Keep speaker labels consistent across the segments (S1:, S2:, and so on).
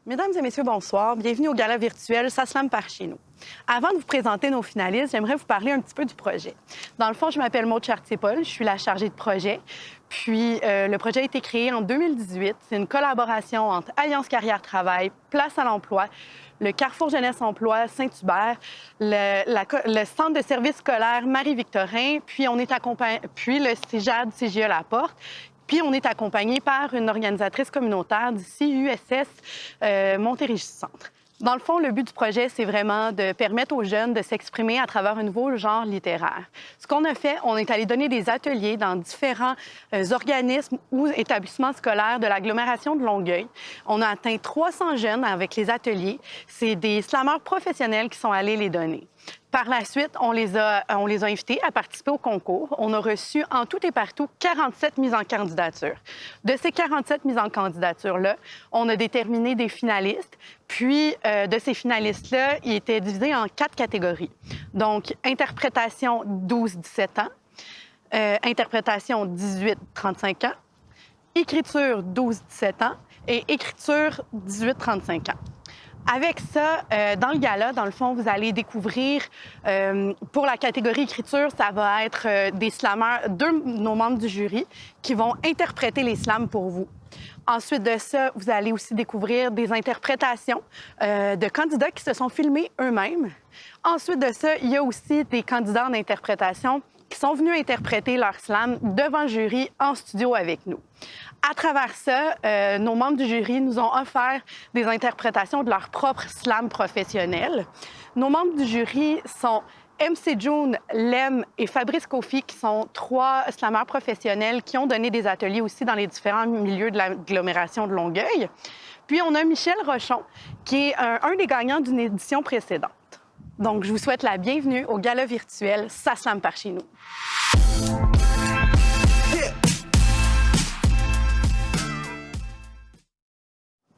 S1: Mesdames et messieurs, bonsoir. Bienvenue au gala virtuel Ça slame par chez nous. Avant de vous présenter nos finalistes, j'aimerais vous parler un petit peu du projet. Dans le fond, je m'appelle Maud Chartier-Paul, je suis la chargée de projet. Puis, le projet a été créé en 2018. C'est une collaboration entre Alliance Carrière-Travail, Place à l'emploi, le Carrefour Jeunesse Emploi Saint-Hubert, le Centre de services scolaires Marie-Victorin, puis le CEJAD CGE La Porte. Puis, on est accompagné par une organisatrice communautaire du CUSS Montérégie-Centre. Dans le fond, le but du projet, c'est vraiment de permettre aux jeunes de s'exprimer à travers un nouveau genre littéraire. Ce qu'on a fait, on est allé donner des ateliers dans différents organismes ou établissements scolaires de l'agglomération de Longueuil. On a atteint 300 jeunes avec les ateliers. C'est des slameurs professionnels qui sont allés les donner. Par la suite, on les a invités à participer au concours. On a reçu en tout et partout 47 mises en candidature. De ces 47 mises en candidature-là, on a déterminé des finalistes. Puis, de ces finalistes-là, ils étaient divisés en 4 catégories. Donc, interprétation 12-17 ans, interprétation 18-35 ans, écriture 12-17 ans et écriture 18-35 ans. Avec ça, dans le gala, dans le fond, vous allez découvrir, pour la catégorie écriture, ça va être des slameurs, 2 de nos membres du jury qui vont interpréter les slams pour vous. Ensuite de ça, vous allez aussi découvrir des interprétations de candidats qui se sont filmés eux-mêmes. Ensuite de ça, il y a aussi des candidats en interprétation qui sont venus interpréter leur slam devant le jury en studio avec nous. À travers ça, nos membres du jury nous ont offert des interprétations de leur propre slam professionnel. Nos membres du jury sont MC June, Lem et Fabrice Kofi, qui sont 3 slameurs professionnels qui ont donné des ateliers aussi dans les différents milieux de l'agglomération de Longueuil. Puis on a Michel Rochon, qui est un des gagnants d'une édition précédente. Donc, je vous souhaite la bienvenue au gala virtuel Ça slame par chez nous.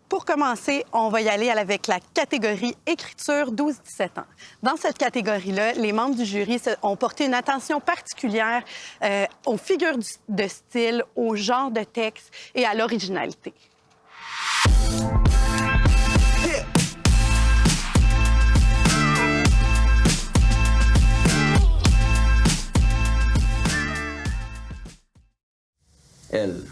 S1: Pour commencer, on va y aller avec la catégorie écriture 12-17 ans. Dans cette catégorie-là, les membres du jury ont porté une attention particulière aux figures de style, au genre de texte et à l'originalité.
S2: Elle.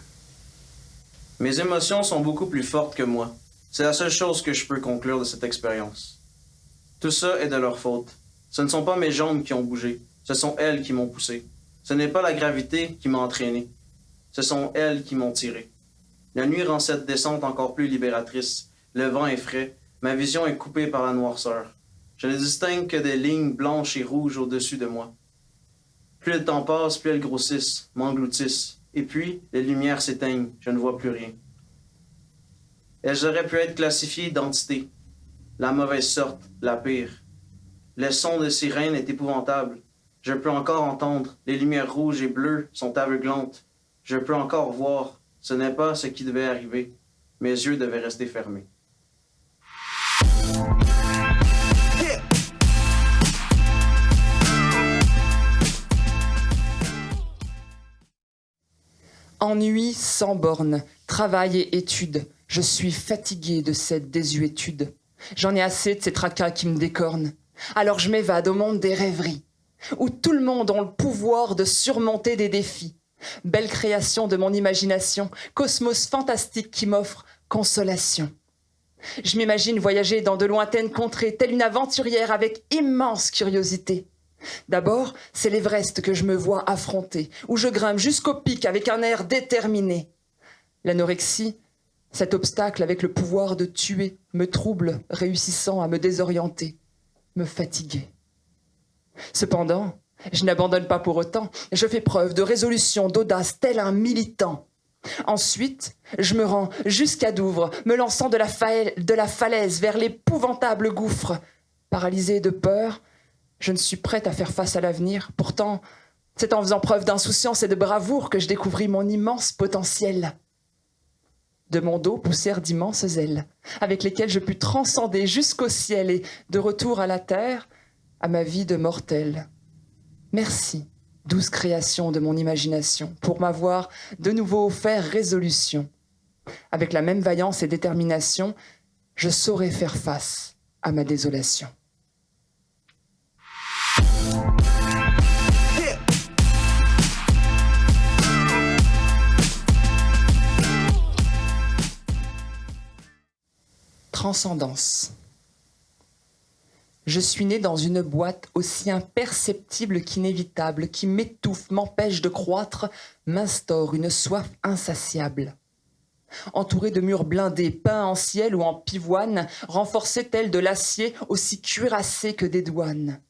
S2: Mes émotions sont beaucoup plus fortes que moi. C'est la seule chose que je peux conclure de cette expérience. Tout ça est de leur faute. Ce ne sont pas mes jambes qui ont bougé. Ce sont elles qui m'ont poussé. Ce n'est pas la gravité qui m'a entraîné. Ce sont elles qui m'ont tiré. La nuit rend cette descente encore plus libératrice. Le vent est frais. Ma vision est coupée par la noirceur. Je ne distingue que des lignes blanches et rouges au-dessus de moi. Plus le temps passe, plus elles grossissent, m'engloutissent. Et puis, les lumières s'éteignent, je ne vois plus rien. Elles auraient pu être classifiées d'entités. La mauvaise sorte, la pire. Le son de sirène est épouvantable. Je peux encore entendre. Les lumières rouges et bleues sont aveuglantes. Je peux encore voir. Ce n'est pas ce qui devait arriver. Mes yeux devaient rester fermés.
S3: Ennui sans bornes, travail et études. Je suis fatigué de cette désuétude. J'en ai assez de ces tracas qui me décornent. Alors je m'évade au monde des rêveries, où tout le monde a le pouvoir de surmonter des défis. Belle création de mon imagination, cosmos fantastique qui m'offre consolation. Je m'imagine voyager dans de lointaines contrées, telle une aventurière avec immense curiosité. D'abord, c'est l'Everest que je me vois affronter, où je grimpe jusqu'au pic avec un air déterminé. L'anorexie, cet obstacle avec le pouvoir de tuer, me trouble, réussissant à me désorienter, me fatiguer. Cependant, je n'abandonne pas pour autant, je fais preuve de résolution, d'audace, tel un militant. Ensuite, je me rends jusqu'à Douvres, me lançant de la falaise vers l'épouvantable gouffre. Paralysée de peur, je ne suis prête à faire face à l'avenir. Pourtant, c'est en faisant preuve d'insouciance et de bravoure que je découvris mon immense potentiel. De mon dos poussèrent d'immenses ailes, avec lesquelles je pus transcender jusqu'au ciel et, de retour à la terre, à ma vie de mortel. Merci, douce création de mon imagination, pour m'avoir de nouveau offert résolution. Avec la même vaillance et détermination, je saurai faire face à ma désolation. Transcendance. Je suis né dans une boîte aussi imperceptible qu'inévitable, qui m'étouffe, m'empêche de croître, m'instaure une soif insatiable. Entourée de murs blindés, peints en ciel ou en pivoine, renforcée telle de l'acier, aussi cuirassée que des douanes.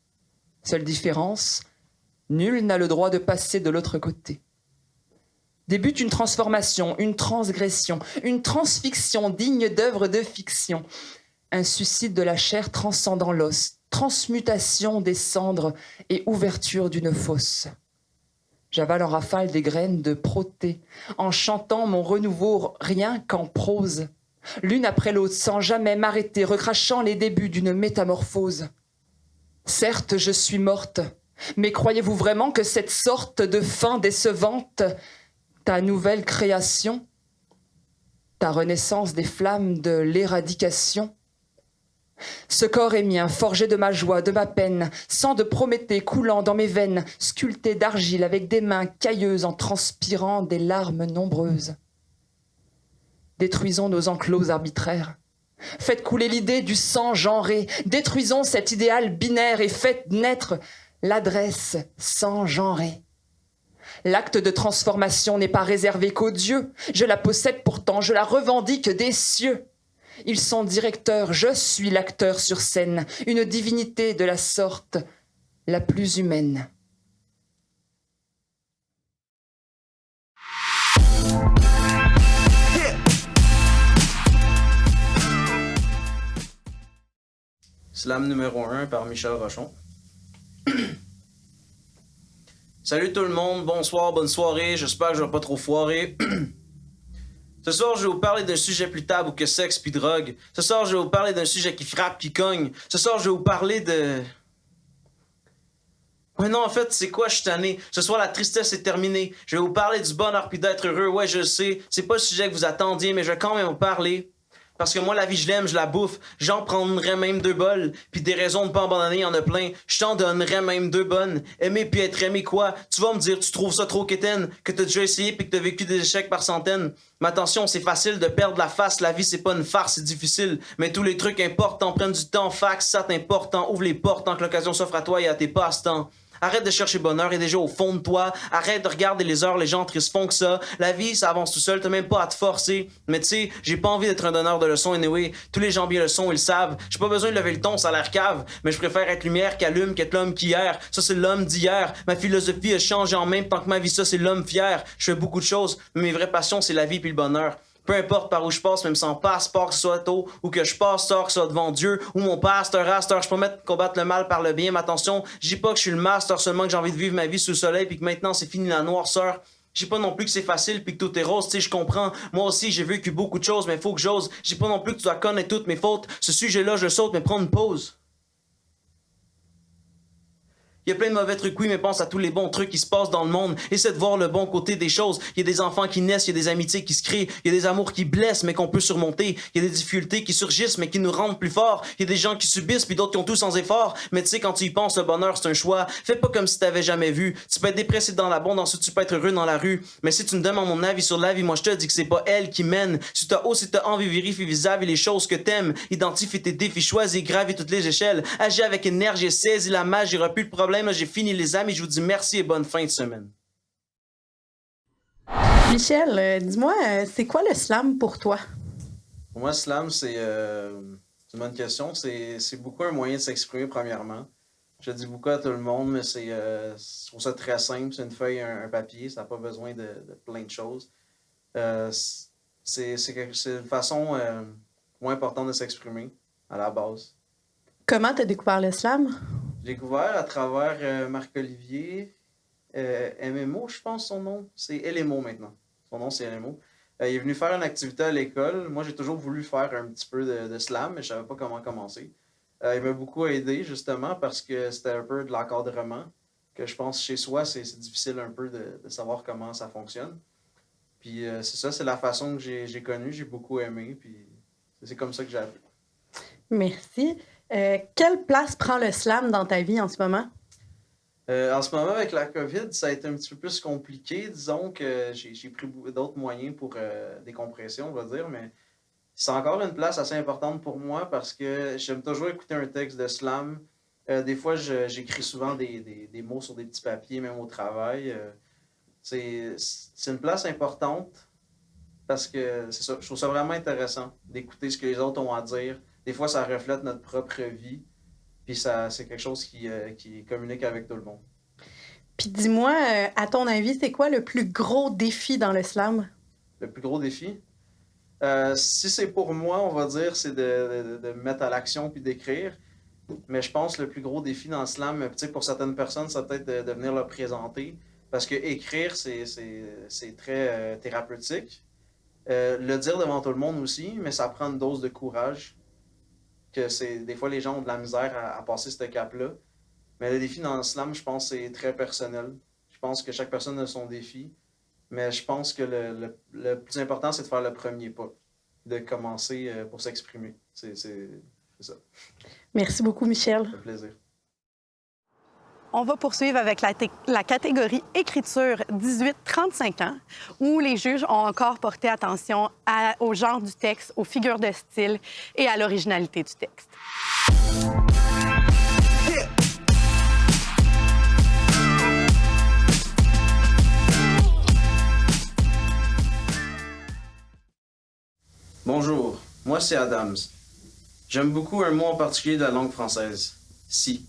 S3: Seule différence, nul n'a le droit de passer de l'autre côté. Débute une transformation, une transgression, une transfixion digne d'œuvres de fiction. Un suicide de la chair transcendant l'os, transmutation des cendres et ouverture d'une fosse. J'avale en rafale des graines de protée, en chantant mon renouveau rien qu'en prose, l'une après l'autre sans jamais m'arrêter, recrachant les débuts d'une métamorphose. Certes, je suis morte, mais croyez-vous vraiment que cette sorte de fin décevante, ta nouvelle création, ta renaissance des flammes de l'éradication? Ce corps est mien, forgé de ma joie, de ma peine, sang de Prométhée coulant dans mes veines, sculpté d'argile avec des mains cailleuses en transpirant des larmes nombreuses. Détruisons nos enclos arbitraires. Faites couler l'idée du sang genré. Détruisons cet idéal binaire et faites naître l'adresse sans genré. L'acte de transformation n'est pas réservé qu'aux dieux. Je la possède pourtant, je la revendique des cieux. Ils sont directeurs, je suis l'acteur sur scène, une divinité de la sorte la plus humaine.
S2: Slam numéro 1 par Michel Rochon. Salut tout le monde, bonsoir, bonne soirée, j'espère que je vais pas trop foirer. Ce soir, je vais vous parler d'un sujet plus tabou que sexe puis drogue. Ce soir, je vais vous parler d'un sujet qui frappe puis cogne. Ce soir, je vais vous parler de... Ouais non, en fait, c'est quoi, je suis tanné. Ce soir, la tristesse est terminée. Je vais vous parler du bonheur puis d'être heureux. Ouais, je le sais, c'est pas le sujet que vous attendiez, mais je vais quand même vous parler. Parce que moi, la vie, je l'aime, je la bouffe. J'en prendrais même 2 bols. Puis des raisons de pas abandonner, il y en a plein. Je t'en donnerais même 2 bonnes. Aimer puis être aimé quoi? Tu vas me dire, tu trouves ça trop quétaine? Que t'as déjà essayé puis que t'as vécu des échecs par centaines? Mais attention, c'est facile de perdre la face. La vie, c'est pas une farce, c'est difficile. Mais tous les trucs importants prennent du temps. Fax, ça t'importe. Ouvre les portes tant que l'occasion s'offre à toi et à tes passe-temps. Arrête de chercher bonheur et déjà au fond de toi. Arrête de regarder les heures, les gens tristes font que ça. La vie, ça avance tout seul, t'as même pas à te forcer. Mais tu sais, j'ai pas envie d'être un donneur de leçons anyway. Tous les gens bien le sont, ils le savent. J'ai pas besoin de lever le ton, ça a l'air cave. Mais je préfère être lumière qu'allume qu'être l'homme qu'hier. Ça, c'est l'homme d'hier. Ma philosophie a changé en même temps que ma vie, ça, c'est l'homme fier. Je fais beaucoup de choses, mais mes vraies passions, c'est la vie puis le bonheur. Peu importe par où je passe, même sans passeport, que ce soit tôt, ou que je passe tard, que ce soit devant Dieu, ou mon pasteur, je promets de combattre le mal par le bien, mais attention, je dis pas que je suis le master, seulement que j'ai envie de vivre ma vie sous le soleil, puis que maintenant c'est fini la noirceur. Je dis pas non plus que c'est facile puis que tout est rose, tu sais, je comprends. Moi aussi, j'ai vécu beaucoup de choses, mais faut que j'ose. Je dis pas non plus que tu dois connaître toutes mes fautes. Ce sujet-là, je saute, mais prends une pause. Il y a plein de mauvais trucs, oui, mais pense à tous les bons trucs qui se passent dans le monde. Essaie de voir le bon côté des choses. Il y a des enfants qui naissent, il y a des amitiés qui se créent, il y a des amours qui blessent, mais qu'on peut surmonter. Il y a des difficultés qui surgissent, mais qui nous rendent plus forts. Il y a des gens qui subissent, puis d'autres qui ont tout sans effort. Mais tu sais, quand tu y penses, le bonheur, c'est un choix. Fais pas comme si t'avais jamais vu. Tu peux être dépressé dans l'abondance, tu peux être heureux dans la rue. Mais si tu me demandes mon avis sur la vie, moi je te dis que c'est pas elle qui mène. Si t'as envie, vérifie vis-à-vis les choses que t'aimes. Identifie tes défis, choisis, gravis toutes les échelles. Agis avec énergie, saisis la magie, j'aurai plus de problème, là, j'ai fini les amis, je vous dis merci et bonne fin de semaine.
S1: Michel, dis-moi, c'est quoi le slam pour toi?
S2: Pour moi, slam, c'est une bonne question. C'est beaucoup un moyen de s'exprimer, premièrement. Je le dis beaucoup à tout le monde, mais je trouve ça très simple. C'est une feuille, un papier, ça n'a pas besoin de plein de choses. C'est une façon moins importante de s'exprimer, à la base.
S1: Comment t'as découvert le slam?
S2: J'ai découvert à travers Marc-Olivier, MMO, je pense son nom. C'est LMO maintenant. Son nom, c'est LMO. Il est venu faire une activité à l'école. Moi, j'ai toujours voulu faire un petit peu de slam, mais je savais pas comment commencer. Il m'a beaucoup aidé, justement, parce que c'était un peu de l'encadrement, que je pense chez soi, c'est difficile un peu de savoir comment ça fonctionne. Puis c'est ça, c'est la façon que j'ai connue, j'ai beaucoup aimé, puis c'est comme ça que j'ai appris.
S1: Merci. Quelle place prend le slam dans ta vie en ce moment?
S2: En ce moment, avec la COVID, ça a été un petit peu plus compliqué. Disons que j'ai pris d'autres moyens pour décompression, on va dire, mais c'est encore une place assez importante pour moi parce que j'aime toujours écouter un texte de slam. Des fois, j'écris souvent des mots sur des petits papiers, même au travail. C'est une place importante parce que c'est ça, je trouve ça vraiment intéressant d'écouter ce que les autres ont à dire. Des fois, ça reflète notre propre vie, puis c'est quelque chose qui communique avec tout le monde.
S1: Puis dis-moi, à ton avis, c'est quoi le plus gros défi dans le slam?
S2: Le plus gros défi, si c'est pour moi, on va dire, c'est de me mettre à l'action puis d'écrire. Mais je pense que le plus gros défi dans le slam, tu sais, pour certaines personnes, ça peut être de venir le présenter. Parce que écrire, c'est très thérapeutique. Le dire devant tout le monde aussi, mais ça prend une dose de courage. Des fois, les gens ont de la misère à passer ce cap-là. Mais le défi dans le slam, je pense que c'est très personnel. Je pense que chaque personne a son défi. Mais je pense que le plus important, c'est de faire le premier pas, de commencer pour s'exprimer. C'est ça.
S1: Merci beaucoup, Michel.
S2: Ça fait plaisir.
S1: On va poursuivre avec la catégorie écriture 18-35 ans, où les juges ont encore porté attention au genre du texte, aux figures de style et à l'originalité du texte.
S2: Bonjour, moi c'est Adams. J'aime beaucoup un mot en particulier de la langue française. Si.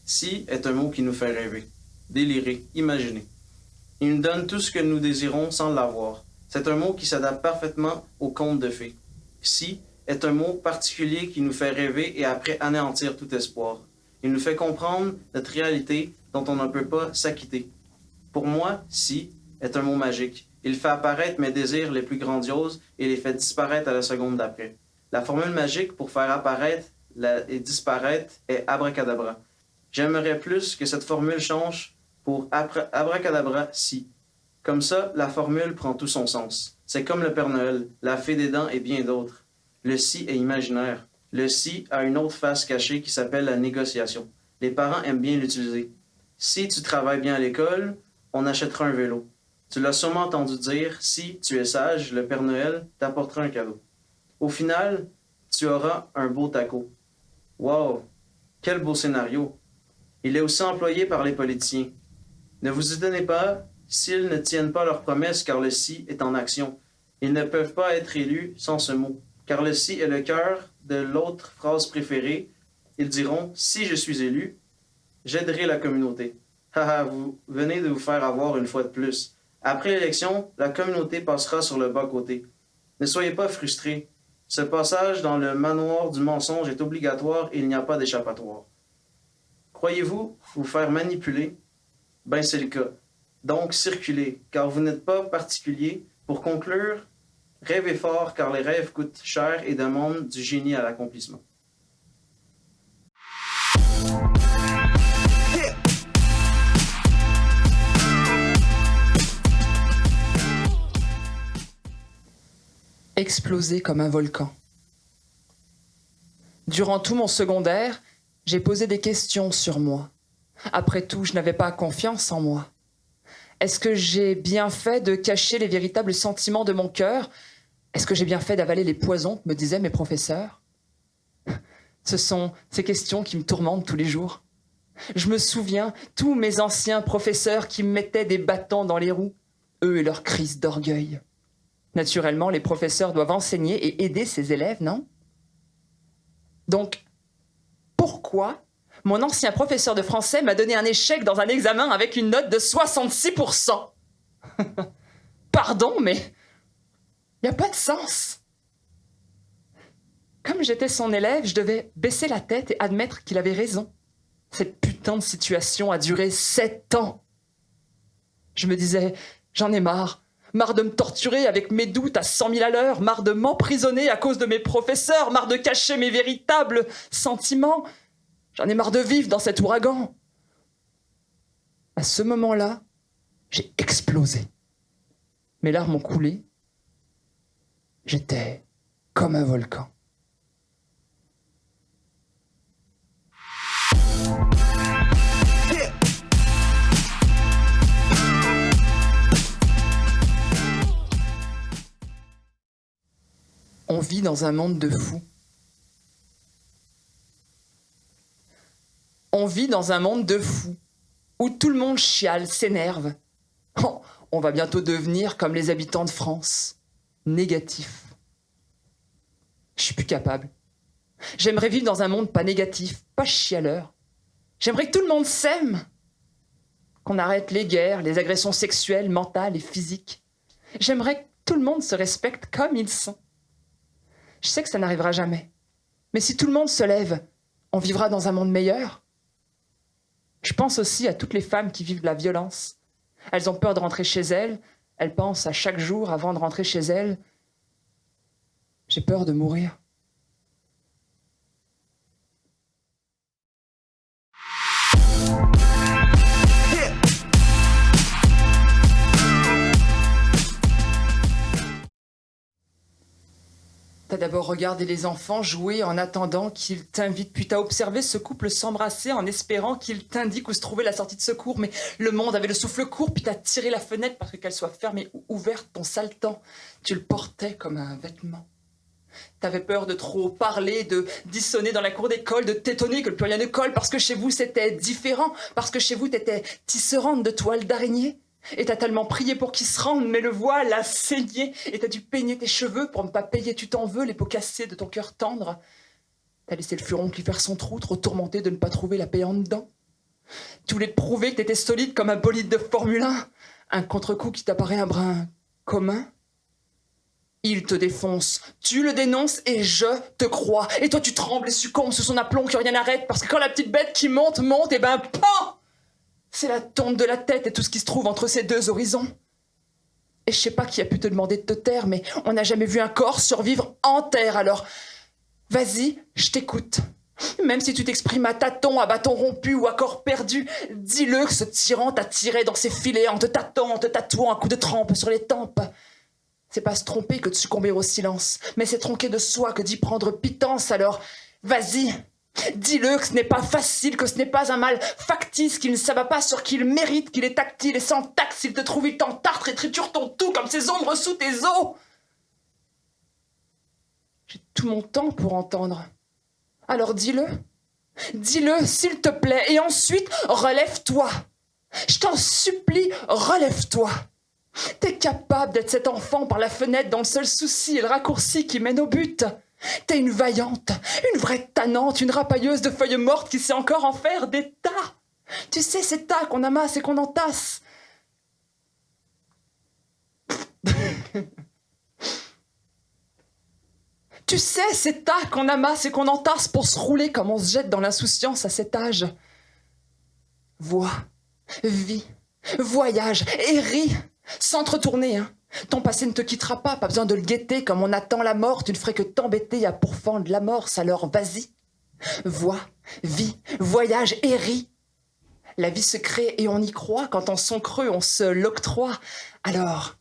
S2: Si est un mot qui nous fait rêver, délirer, imaginer. Il nous donne tout ce que nous désirons sans l'avoir. C'est un mot qui s'adapte parfaitement au conte de fées. Si est un mot particulier qui nous fait rêver et après anéantir tout espoir. Il nous fait comprendre notre réalité dont on ne peut pas s'acquitter. Pour moi, si est un mot magique. Il fait apparaître mes désirs les plus grandioses et les fait disparaître à la seconde d'après. La formule magique pour faire apparaître et disparaître est abracadabra. J'aimerais plus que cette formule change pour abracadabra si. Comme ça, la formule prend tout son sens. C'est comme le Père Noël, la Fée des Dents et bien d'autres. Le si est imaginaire. Le si a une autre face cachée qui s'appelle la négociation. Les parents aiment bien l'utiliser. Si tu travailles bien à l'école, on achètera un vélo. Tu l'as sûrement entendu dire, si tu es sage, le Père Noël t'apportera un cadeau. Au final, tu auras un beau taco. Wow! Quel beau scénario! Il est aussi employé par les politiciens. Ne vous étonnez pas s'ils ne tiennent pas leurs promesses car le si est en action. Ils ne peuvent pas être élus sans ce mot, car le si est le cœur de l'autre phrase préférée. Ils diront, si je suis élu, j'aiderai la communauté. Haha, vous venez de vous faire avoir une fois de plus. Après l'élection, la communauté passera sur le bas-côté. Ne soyez pas frustrés. Ce passage dans le manoir du mensonge est obligatoire et il n'y a pas d'échappatoire. Croyez-vous vous faire manipuler? Ben c'est le cas. Donc circulez, car vous n'êtes pas particulier. Pour conclure, rêvez fort, car les rêves coûtent cher et demandent du génie à l'accomplissement.
S3: Exploser comme un volcan. Durant tout mon secondaire, j'ai posé des questions sur moi. Après tout, je n'avais pas confiance en moi. Est-ce que j'ai bien fait de cacher les véritables sentiments de mon cœur? Est-ce que j'ai bien fait d'avaler les poisons, me disaient mes professeurs? Ce sont ces questions qui me tourmentent tous les jours. Je me souviens, tous mes anciens professeurs qui me mettaient des bâtons dans les roues, eux et leur crise d'orgueil. Naturellement, les professeurs doivent enseigner et aider ces élèves, non? Donc, pourquoi mon ancien professeur de français m'a donné un échec dans un examen avec une note de 66%? Pardon, mais il n'y a pas de sens. Comme j'étais son élève, je devais baisser la tête et admettre qu'il avait raison. Cette putain de situation a duré 7 ans. Je me disais, j'en ai marre. Marre de me torturer avec mes doutes à 100 000 à l'heure, marre de m'emprisonner à cause de mes professeurs, marre de cacher mes véritables sentiments. J'en ai marre de vivre dans cet ouragan. À ce moment-là, j'ai explosé. Mes larmes ont coulé. J'étais comme un volcan. vit dans un monde de fous. On vit dans un monde de fous, où tout le monde chiale, s'énerve. Oh, on va bientôt devenir comme les habitants de France, négatifs. Je suis plus capable. J'aimerais vivre dans un monde pas négatif, pas chialeur. J'aimerais que tout le monde s'aime. Qu'on arrête les guerres, les agressions sexuelles, mentales et physiques. J'aimerais que tout le monde se respecte comme ils sont. Je sais que ça n'arrivera jamais. Mais si tout le monde se lève, on vivra dans un monde meilleur. Je pense aussi à toutes les femmes qui vivent de la violence. Elles ont peur de rentrer chez elles. Elles pensent à chaque jour avant de rentrer chez elles. J'ai peur de mourir. T'as d'abord regardé les enfants jouer en attendant qu'ils t'invitent, puis t'as observé ce couple s'embrasser en espérant qu'ils t'indiquent où se trouvait la sortie de secours. Mais le monde avait le souffle court, puis t'as tiré la fenêtre parce que qu'elle soit fermée ou ouverte, ton sale temps, tu le portais comme un vêtement. T'avais peur de trop parler, de dissonner dans la cour d'école, de t'étonner que plus rien ne colle, parce que chez vous c'était différent, parce que chez vous t'étais tisserande de toile d'araignée. Et t'as tellement prié pour qu'il se rende, mais le voile a saigné. Et t'as dû peigner tes cheveux pour ne pas payer, tu t'en veux, les peaux cassées de ton cœur tendre. T'as laissé le furon qui faire son trou, trop tourmenté de ne pas trouver la paix en dedans. Tu voulais te prouver que t'étais solide comme un bolide de Formule 1. Un contre-coup qui t'apparaît un brin commun. Il te défonce, tu le dénonces et je te crois. Et toi tu trembles et succombes sous son aplomb que rien n'arrête, parce que quand la petite bête qui monte, et ben pan! C'est la tonte de la tête et tout ce qui se trouve entre ces deux horizons. Et je sais pas qui a pu te demander de te taire, mais on n'a jamais vu un corps survivre en terre, alors vas-y, je t'écoute. Même si tu t'exprimes à tâtons, à bâton rompu ou à corps perdu, dis-le que ce tyran t'a tiré dans ses filets en te tâtant, en te tatouant un coup de trempe sur les tempes. C'est pas se tromper que de succomber au silence, mais c'est tronquer de soi que d'y prendre pitance, alors vas-y. Dis-le que ce n'est pas facile, que ce n'est pas un mal factice, qu'il ne s'abat pas sur qui il mérite, qu'il est tactile et sans taxe, s'il te trouve, il t'entartre et triture ton tout comme ces ombres sous tes os. J'ai tout mon temps pour entendre. Alors dis-le. Dis-le, s'il te plaît, et ensuite, relève-toi. Je t'en supplie, relève-toi. T'es capable d'être cet enfant par la fenêtre dont le seul souci est le raccourci qui mène au but. T'es une vaillante, une vraie tannante, une rapailleuse de feuilles mortes qui sait encore en faire des tas. Tu sais, ces tas qu'on amasse et qu'on entasse. Tu sais, ces tas qu'on amasse et qu'on entasse pour se rouler comme on se jette dans l'insouciance à cet âge. Vois, vis, voyage et ris, sans te retourner, hein. Ton passé ne te quittera pas besoin de le guetter comme on attend la mort, tu ne ferais que t'embêter à pourfendre l'amorce, alors vas-y. Vois, vis, voyage et ris. La vie se crée et on y croit, quand en son creux on se l'octroie. Alors,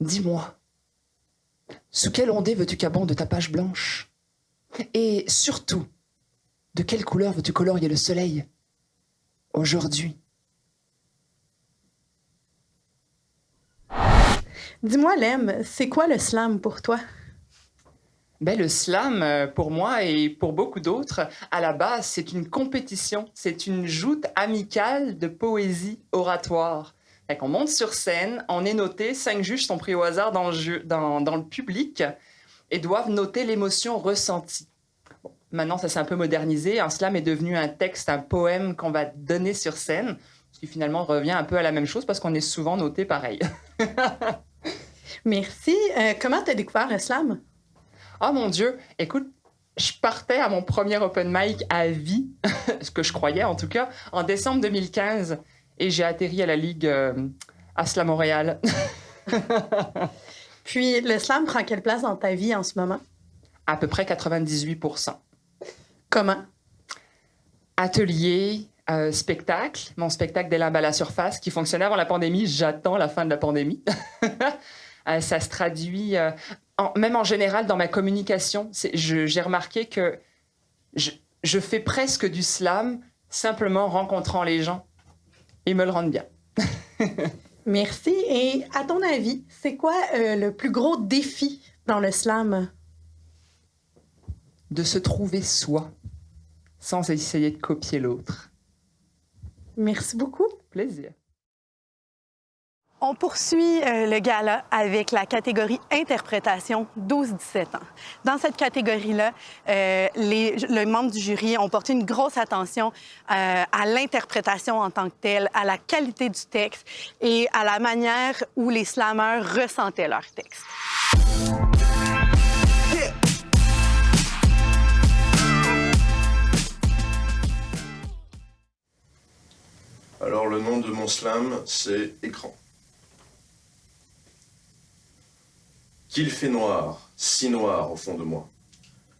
S3: dis-moi, sous quelle ondée veux-tu qu'abonde ta page blanche? Et surtout, de quelle couleur veux-tu colorier le soleil aujourd'hui?
S1: Dis-moi, Lem, c'est quoi le slam pour toi?
S3: Ben, le slam, pour moi et pour beaucoup d'autres, à la base, c'est une compétition. C'est une joute amicale de poésie oratoire. Fait qu'on monte sur scène, on est noté, 5 juges sont pris au hasard dans le public et doivent noter l'émotion ressentie. Bon, maintenant, ça s'est un peu modernisé. Un slam est devenu un texte, un poème qu'on va donner sur scène, ce qui finalement revient un peu à la même chose parce qu'on est souvent noté pareil.
S1: Merci. Comment t'as découvert le slam?
S3: Oh mon Dieu, écoute, je partais à mon premier open mic à vie, ce que je croyais en tout cas, en décembre 2015, et j'ai atterri à la Ligue à Slam Montréal.
S1: Puis, le slam prend quelle place dans ta vie en ce moment?
S3: À peu près 98%.
S1: Comment?
S3: Atelier, spectacle, mon spectacle des limbes à la surface qui fonctionnait avant la pandémie, j'attends la fin de la pandémie. Ça se traduit, même en général dans ma communication. J'ai remarqué que je fais presque du slam simplement en rencontrant les gens. Ils me le rendent bien.
S1: Merci. Et à ton avis, c'est quoi le plus gros défi dans le slam?
S3: De se trouver soi, sans essayer de copier l'autre.
S1: Merci beaucoup.
S3: Plaisir.
S1: On poursuit le gala avec la catégorie interprétation 12-17 ans. Dans cette catégorie-là, les membres du jury ont porté une grosse attention à l'interprétation en tant que telle, à la qualité du texte et à la manière où les slammeurs ressentaient leur texte.
S4: Alors le nom de mon slam, c'est Écran. Qu'il fait noir, si noir au fond de moi.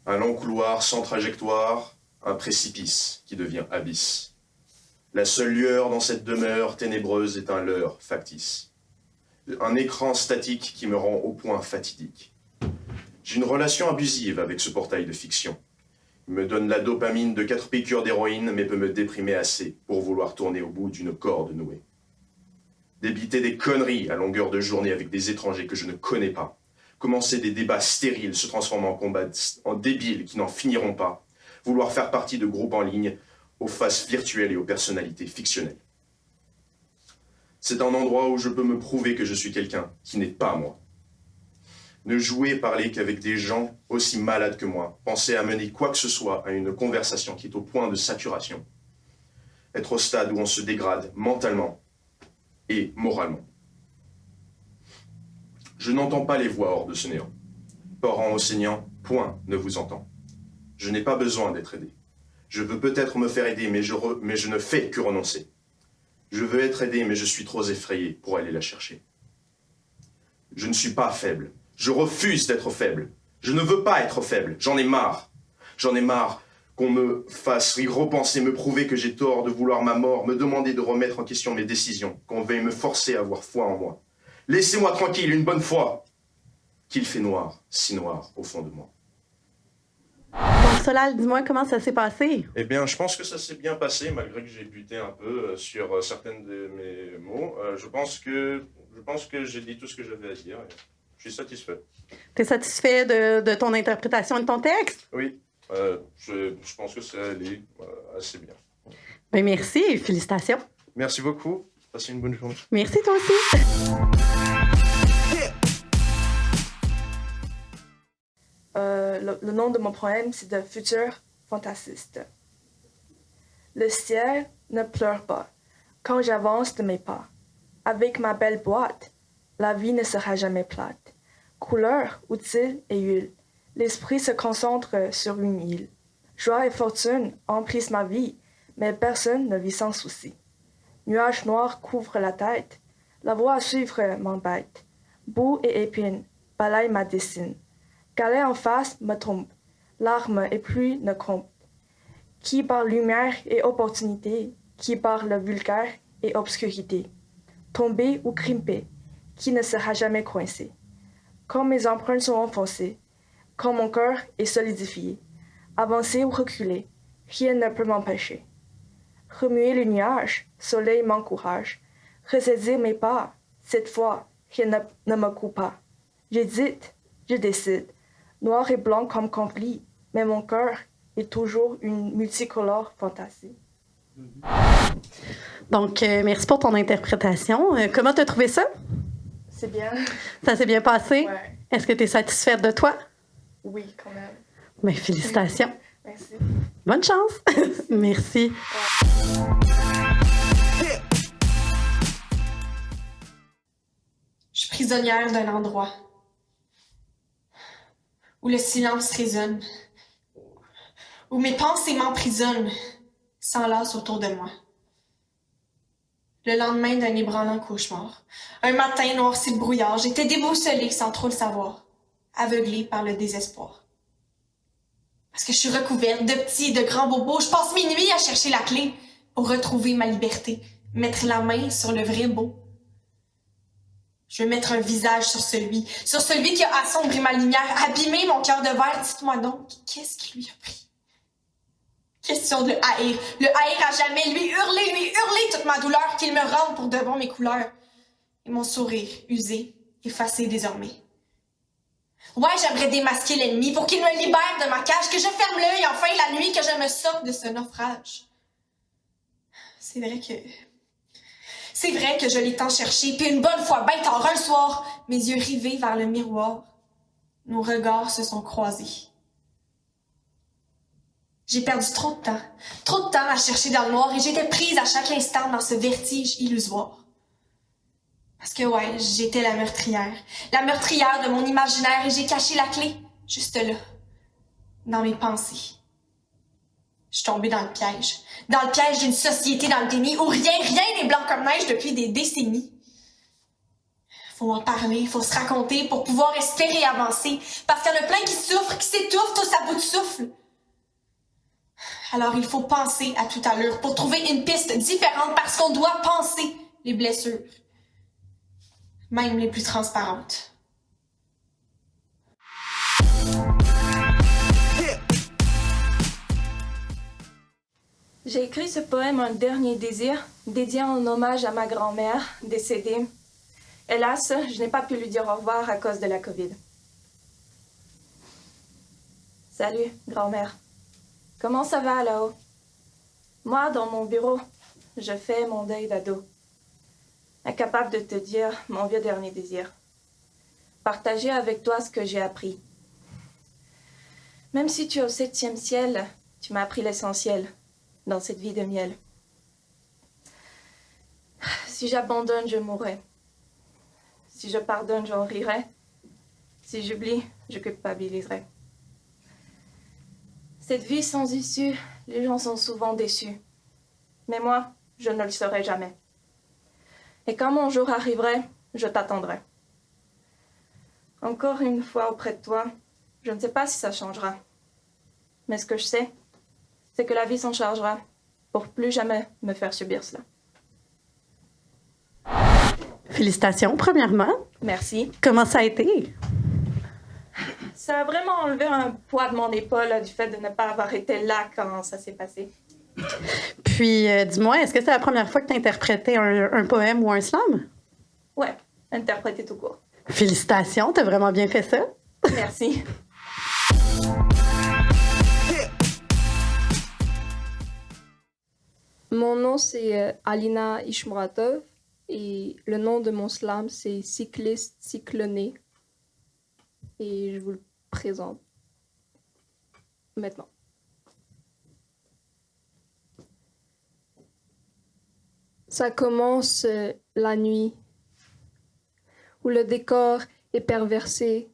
S4: Un long couloir sans trajectoire, un précipice qui devient abysse. La seule lueur dans cette demeure ténébreuse est un leurre factice. Un écran statique qui me rend au point fatidique. J'ai une relation abusive avec ce portail de fiction. Il me donne la dopamine de 4 piqûres d'héroïne, mais peut me déprimer assez pour vouloir tourner au bout d'une corde nouée. Débiter des conneries à longueur de journée avec des étrangers que je ne connais pas. Commencer des débats stériles se transformant en combats en débiles qui n'en finiront pas. Vouloir faire partie de groupes en ligne, aux faces virtuelles et aux personnalités fictionnelles. C'est un endroit où je peux me prouver que je suis quelqu'un qui n'est pas moi. Ne jouer et parler qu'avec des gens aussi malades que moi. Penser à mener quoi que ce soit à une conversation qui est au point de saturation. Être au stade où on se dégrade mentalement et moralement. Je n'entends pas les voix hors de ce néant. Parents enseignants, point ne vous entend. Je n'ai pas besoin d'être aidé. Je veux peut-être me faire aider, mais je ne fais que renoncer. Je veux être aidé, mais je suis trop effrayé pour aller la chercher. Je ne suis pas faible. Je refuse d'être faible. Je ne veux pas être faible. J'en ai marre. J'en ai marre qu'on me fasse repenser, me prouver que j'ai tort, de vouloir ma mort, me demander de remettre en question mes décisions, qu'on veuille me forcer à avoir foi en moi. Laissez-moi tranquille une bonne fois. Qu'il fait noir, si noir au fond de moi.
S1: Donc, Solal, dis-moi comment ça s'est passé?
S4: Eh bien, je pense que ça s'est bien passé, malgré que j'ai buté un peu sur certaines de mes mots. Je pense que j'ai dit tout ce que j'avais à dire. Je suis satisfait.
S1: Tu es satisfait de ton interprétation de ton texte?
S4: Oui, je pense que ça allait assez bien.
S1: Bien, merci et félicitations.
S4: Merci beaucoup. Passez une bonne journée.
S1: Merci, toi aussi.
S5: Le nom de mon poème, c'est The Future Fantasiste. Le ciel ne pleure pas quand j'avance de mes pas. Avec ma belle boîte, la vie ne sera jamais plate. Couleur, outils et huile, l'esprit se concentre sur une île. Joie et fortune emplissent ma vie, mais personne ne vit sans souci. Nuages noirs couvrent la tête, la voie à suivre m'embête. Boue et épines balaye ma destinée. Galet en face me trompe, larmes et pluie ne comptent. Qui par lumière et opportunité, qui par le vulgaire et obscurité. Tomber ou grimper, qui ne sera jamais coincé. Quand mes empreintes sont enfoncées, quand mon cœur est solidifié, avancer ou reculer, rien ne peut m'empêcher. Remuer le nuage, soleil m'encourage. Ressaisir mes pas, cette fois, rien ne me coupe pas. J'hésite, je décide. Noir et blanc comme conflit, mais mon cœur est toujours une multicolore fantaisie.
S1: Donc, merci pour ton interprétation. Comment tu as trouvé ça?
S5: C'est bien.
S1: Ça s'est bien passé?
S5: Ouais.
S1: Est-ce que tu es satisfaite de toi?
S5: Oui, quand même.
S1: Bien, félicitations.
S5: Merci.
S1: Bonne chance. Merci.
S6: Je suis prisonnière d'un endroit où le silence résonne, où mes pensées m'emprisonnent, s'enlacent autour de moi. Le lendemain d'un ébranlant cauchemar, un matin noirci de brouillard, j'étais déboussolée sans trop le savoir, aveuglée par le désespoir. Parce que je suis recouverte de petits et de grands bobos, je passe mes nuits à chercher la clé pour retrouver ma liberté, mettre la main sur le vrai beau. Je veux mettre un visage sur celui qui a assombré ma lumière, abîmé mon cœur de verre. Dites-moi donc, qu'est-ce qui lui a pris? Question de le haïr à jamais, lui hurler toute ma douleur, qu'il me rende pour de bon mes couleurs. et mon sourire usé, effacé désormais. Ouais, j'aimerais démasquer l'ennemi pour qu'il me libère de ma cage, que je ferme l'œil enfin la nuit, que je me sorte de ce naufrage. C'est vrai que je l'ai tant cherché, puis une bonne fois, ben tard un soir, mes yeux rivés vers le miroir, nos regards se sont croisés. J'ai perdu trop de temps à chercher dans le noir, et j'étais prise à chaque instant dans ce vertige illusoire. Parce que ouais, j'étais la meurtrière de mon imaginaire, et j'ai caché la clé, juste là, dans mes pensées. Je suis tombée dans le piège d'une société dans le déni, où rien n'est blanc comme neige depuis des décennies. Faut en parler, faut se raconter pour pouvoir espérer avancer, parce qu'il y en a plein qui souffrent, qui s'étouffent tous à bout de souffle. Alors il faut penser à toute allure pour trouver une piste différente, parce qu'on doit penser les blessures, même les plus transparentes.
S5: J'ai écrit ce poème Un dernier désir, dédié en hommage à ma grand-mère, décédée. Hélas, je n'ai pas pu lui dire au revoir à cause de la COVID. Salut, grand-mère. Comment ça va là-haut? Moi, dans mon bureau, je fais mon deuil d'ado. Incapable de te dire mon vieux dernier désir. Partager avec toi ce que j'ai appris. Même si tu es au 7e ciel, tu m'as appris l'essentiel dans cette vie de miel. Si j'abandonne, je mourrai. Si je pardonne, j'en rirai. Si j'oublie, je culpabiliserai. Cette vie sans issue, les gens sont souvent déçus. Mais moi, je ne le serai jamais. Et quand mon jour arriverait, je t'attendrai. Encore une fois auprès de toi, je ne sais pas si ça changera. Mais ce que je sais, c'est que la vie s'en chargera pour plus jamais me faire subir cela.
S1: Félicitations, premièrement.
S5: Merci.
S1: Comment ça a été?
S5: Ça a vraiment enlevé un poids de mon épaule du fait de ne pas avoir été là quand ça s'est passé.
S1: Puis, dis-moi, est-ce que c'est la première fois que tu interprétais un poème ou un slam?
S5: Ouais, interpréter tout court.
S1: Félicitations, t'as vraiment bien fait ça.
S5: Merci.
S7: Mon nom, c'est Alina Ishmuratov et le nom de mon slam, c'est Cycliste Cycloné. Et je vous le présente maintenant. Ça commence la nuit, où le décor est perversé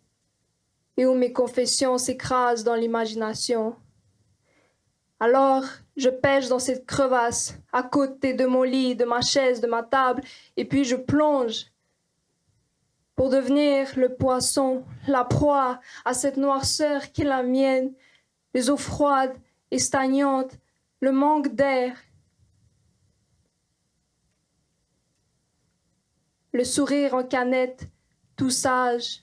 S7: et où mes confessions s'écrasent dans l'imagination. Alors, je pêche dans cette crevasse, à côté de mon lit, de ma chaise, de ma table, et puis je plonge pour devenir le poisson, la proie à cette noirceur qui est la mienne, les eaux froides et stagnantes, le manque d'air. Le sourire en canette, tout sage,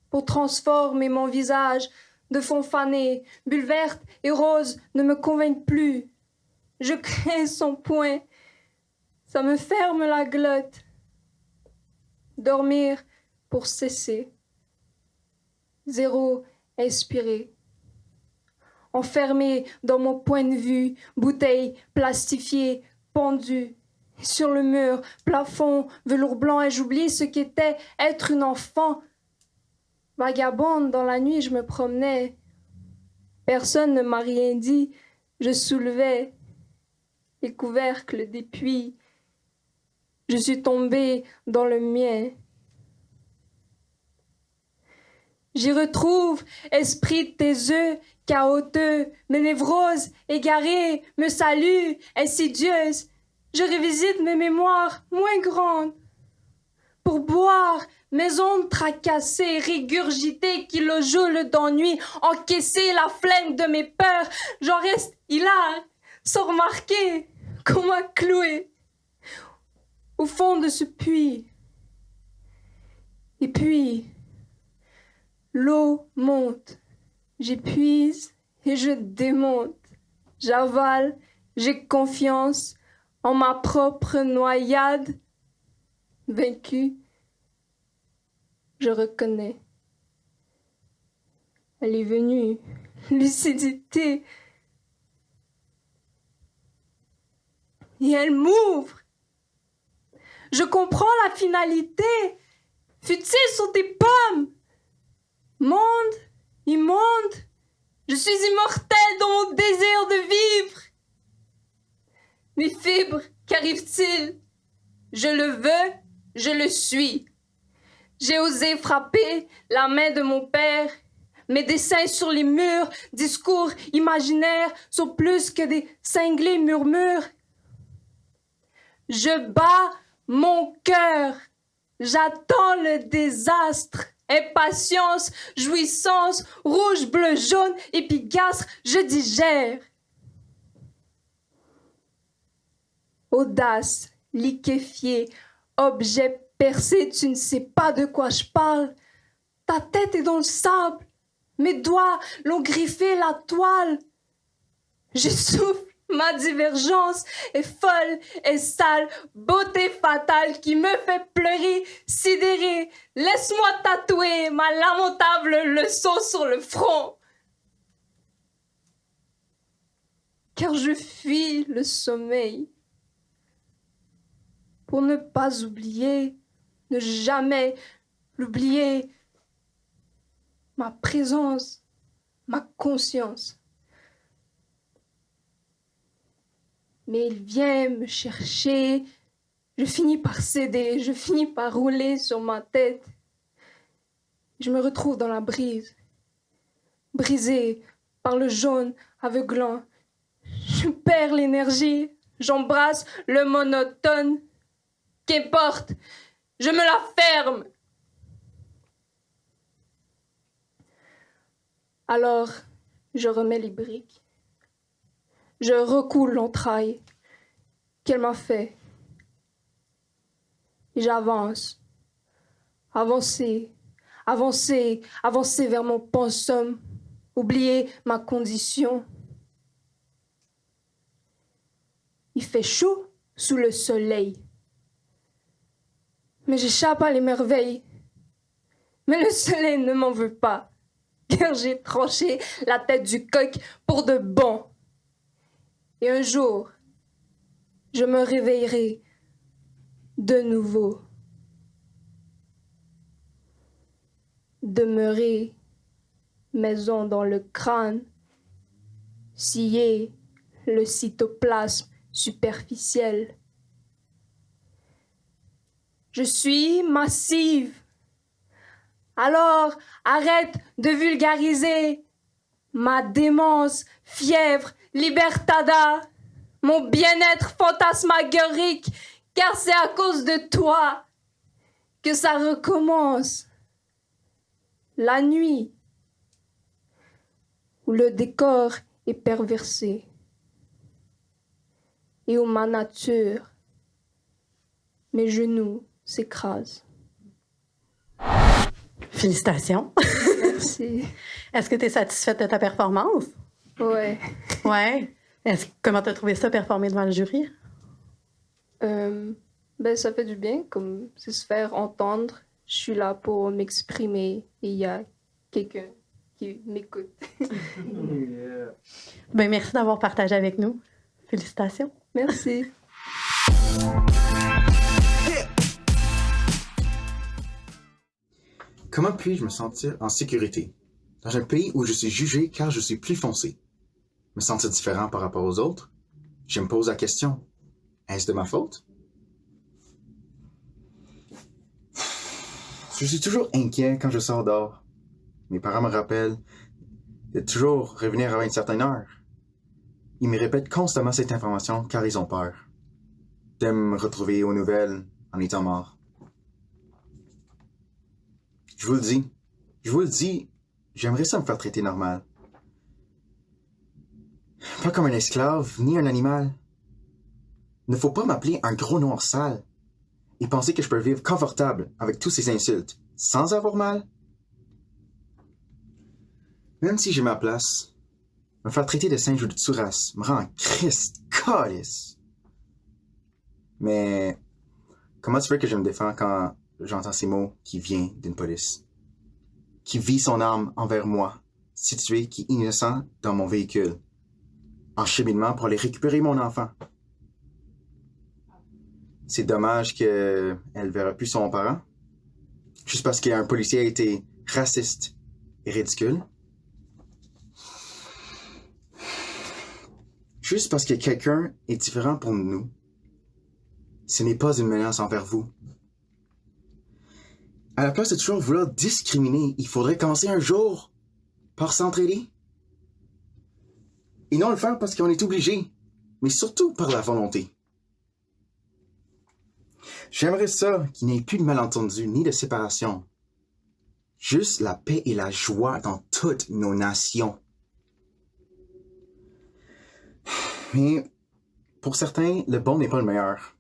S7: pour transformer mon visage de fond fané, bulles vertes et roses ne me convainquent plus. Je crains son poing, ça me ferme la glotte. Dormir pour cesser. Zéro inspiré. Enfermé dans mon point de vue, bouteille plastifiée, pendue. Sur le mur, plafond, velours blanc, et j'oublie ce qu'était être une enfant. Vagabonde, dans la nuit, je me promenais. Personne ne m'a rien dit. Je soulevais les couvercles des puits. Je suis tombée dans le mien. J'y retrouve, esprit de tes œufs, chaoteux, mes névroses égarées me saluent, insidieuses. Je revisite mes mémoires moins grandes pour boire mes ondes tracassées, régurgiter kilojoules d'ennui, encaisser la flemme de mes peurs. J'en reste hilar, sans remarquer qu'on m'a cloué au fond de ce puits. Et puis, l'eau monte, j'épuise et je démonte. J'avale, j'ai confiance en ma propre noyade. Vaincue, je reconnais. Elle est venue. Lucidité. Et elle m'ouvre. Je comprends la finalité. Futiles sont tes pommes. Monde, immonde, je suis immortelle dans mon désir de vivre. Mes fibres, qu'arrive-t-il? Je le veux, je le suis. J'ai osé frapper la main de mon père. Mes dessins sur les murs, discours imaginaires, sont plus que des cinglés murmures. Je bats mon cœur. J'attends le désastre. Impatience, jouissance, rouge, bleu, jaune, épigastre, je digère. Audace, liquéfié, objet percé, tu ne sais pas de quoi je parle. Ta tête est dans le sable, mes doigts l'ont griffé la toile. Je souffle, ma divergence est folle et sale, beauté fatale qui me fait pleurer, sidérer. Laisse-moi tatouer ma lamentable leçon sur le front. Car je fuis le sommeil. Pour ne pas oublier, ne jamais l'oublier. Ma présence, ma conscience. Mais il vient me chercher, je finis par céder, je finis par rouler sur ma tête. Je me retrouve dans la brise, brisée par le jaune aveuglant. Je perds l'énergie, j'embrasse le monotone. Qu'importe, je me la ferme. Alors, je remets les briques. Je recoule l'entraille qu'elle m'a fait. Et j'avance. Avancer, avancer, avancer vers mon pensum. Oublier ma condition. Il fait chaud sous le soleil. Mais j'échappe à les merveilles. Mais le soleil ne m'en veut pas, car j'ai tranché la tête du coq pour de bon. Et un jour, je me réveillerai de nouveau. Demeurer, maison dans le crâne, scier le cytoplasme superficiel. Je suis massive. Alors, arrête de vulgariser ma démence, fièvre, libertada, mon bien-être fantasmagorique, car c'est à cause de toi que ça recommence. La nuit, où le décor est perversé et où ma nature, mes genoux s'écrasent.
S1: Félicitations.
S7: Merci.
S1: Est-ce que tu es satisfaite de ta performance?
S7: Ouais.
S1: Ouais. Comment tu as trouvé ça, performer devant le jury?
S7: Ben, ça fait du bien, comme c'est se faire entendre. Je suis là pour m'exprimer et il y a quelqu'un qui m'écoute.
S1: Ben, merci d'avoir partagé avec nous. Félicitations.
S7: Merci.
S8: Comment puis-je me sentir en sécurité dans un pays où je suis jugé car je suis plus foncé? Me sentir différent par rapport aux autres? Je me pose la question, est-ce de ma faute? Je suis toujours inquiet quand je sors dehors. Mes parents me rappellent de toujours revenir à une certaine heure. Ils me répètent constamment cette information car ils ont peur de me retrouver aux nouvelles en étant mort. Je vous le dis, j'aimerais ça me faire traiter normal. Pas comme un esclave, ni un animal. Ne faut pas m'appeler un gros noir sale et penser que je peux vivre confortable avec tous ces insultes, sans avoir mal. Même si j'ai ma place, me faire traiter de singe ou de tsuras me rend en Christ calice. Mais comment tu veux que je me défends quand j'entends ces mots qui viennent d'une police, qui vit son arme envers moi, situé qui est innocent dans mon véhicule, en cheminement pour aller récupérer mon enfant. C'est dommage qu'elle verra plus son parent, juste parce qu'un policier a été raciste et ridicule. Juste parce que quelqu'un est différent pour nous, ce n'est pas une menace envers vous. À la place de toujours vouloir discriminer, il faudrait commencer un jour par s'entraider. Et non le faire parce qu'on est obligé, mais surtout par la volonté. J'aimerais ça qu'il n'y ait plus de malentendus ni de séparation. Juste la paix et la joie dans toutes nos nations. Mais pour certains, le bon n'est pas le meilleur.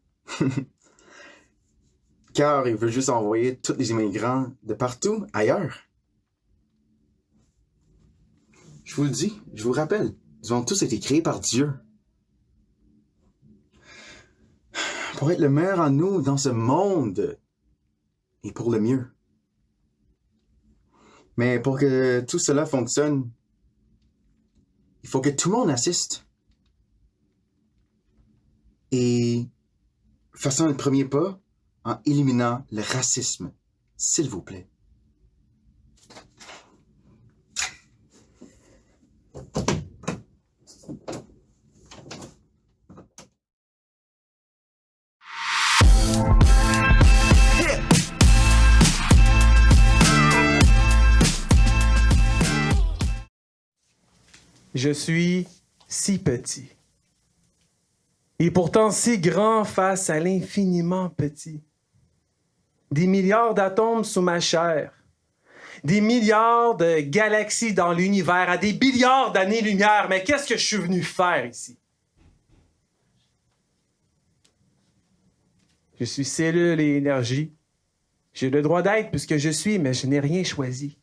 S8: Car ils veulent juste envoyer tous les immigrants de partout ailleurs. Je vous le dis, je vous rappelle, ils ont tous été créés par Dieu. Pour être le meilleur en nous dans ce monde et pour le mieux. Mais pour que tout cela fonctionne, il faut que tout le monde assiste. Et faisons le premier pas en éliminant le racisme, s'il vous plaît.
S9: Je suis si petit. Et pourtant si grand face à l'infiniment petit. Des milliards d'atomes sous ma chair. Des milliards de galaxies dans l'univers à des billiards d'années-lumière. Mais qu'est-ce que je suis venu faire ici? Je suis cellule et énergie. J'ai le droit d'être puisque je suis, mais je n'ai rien choisi.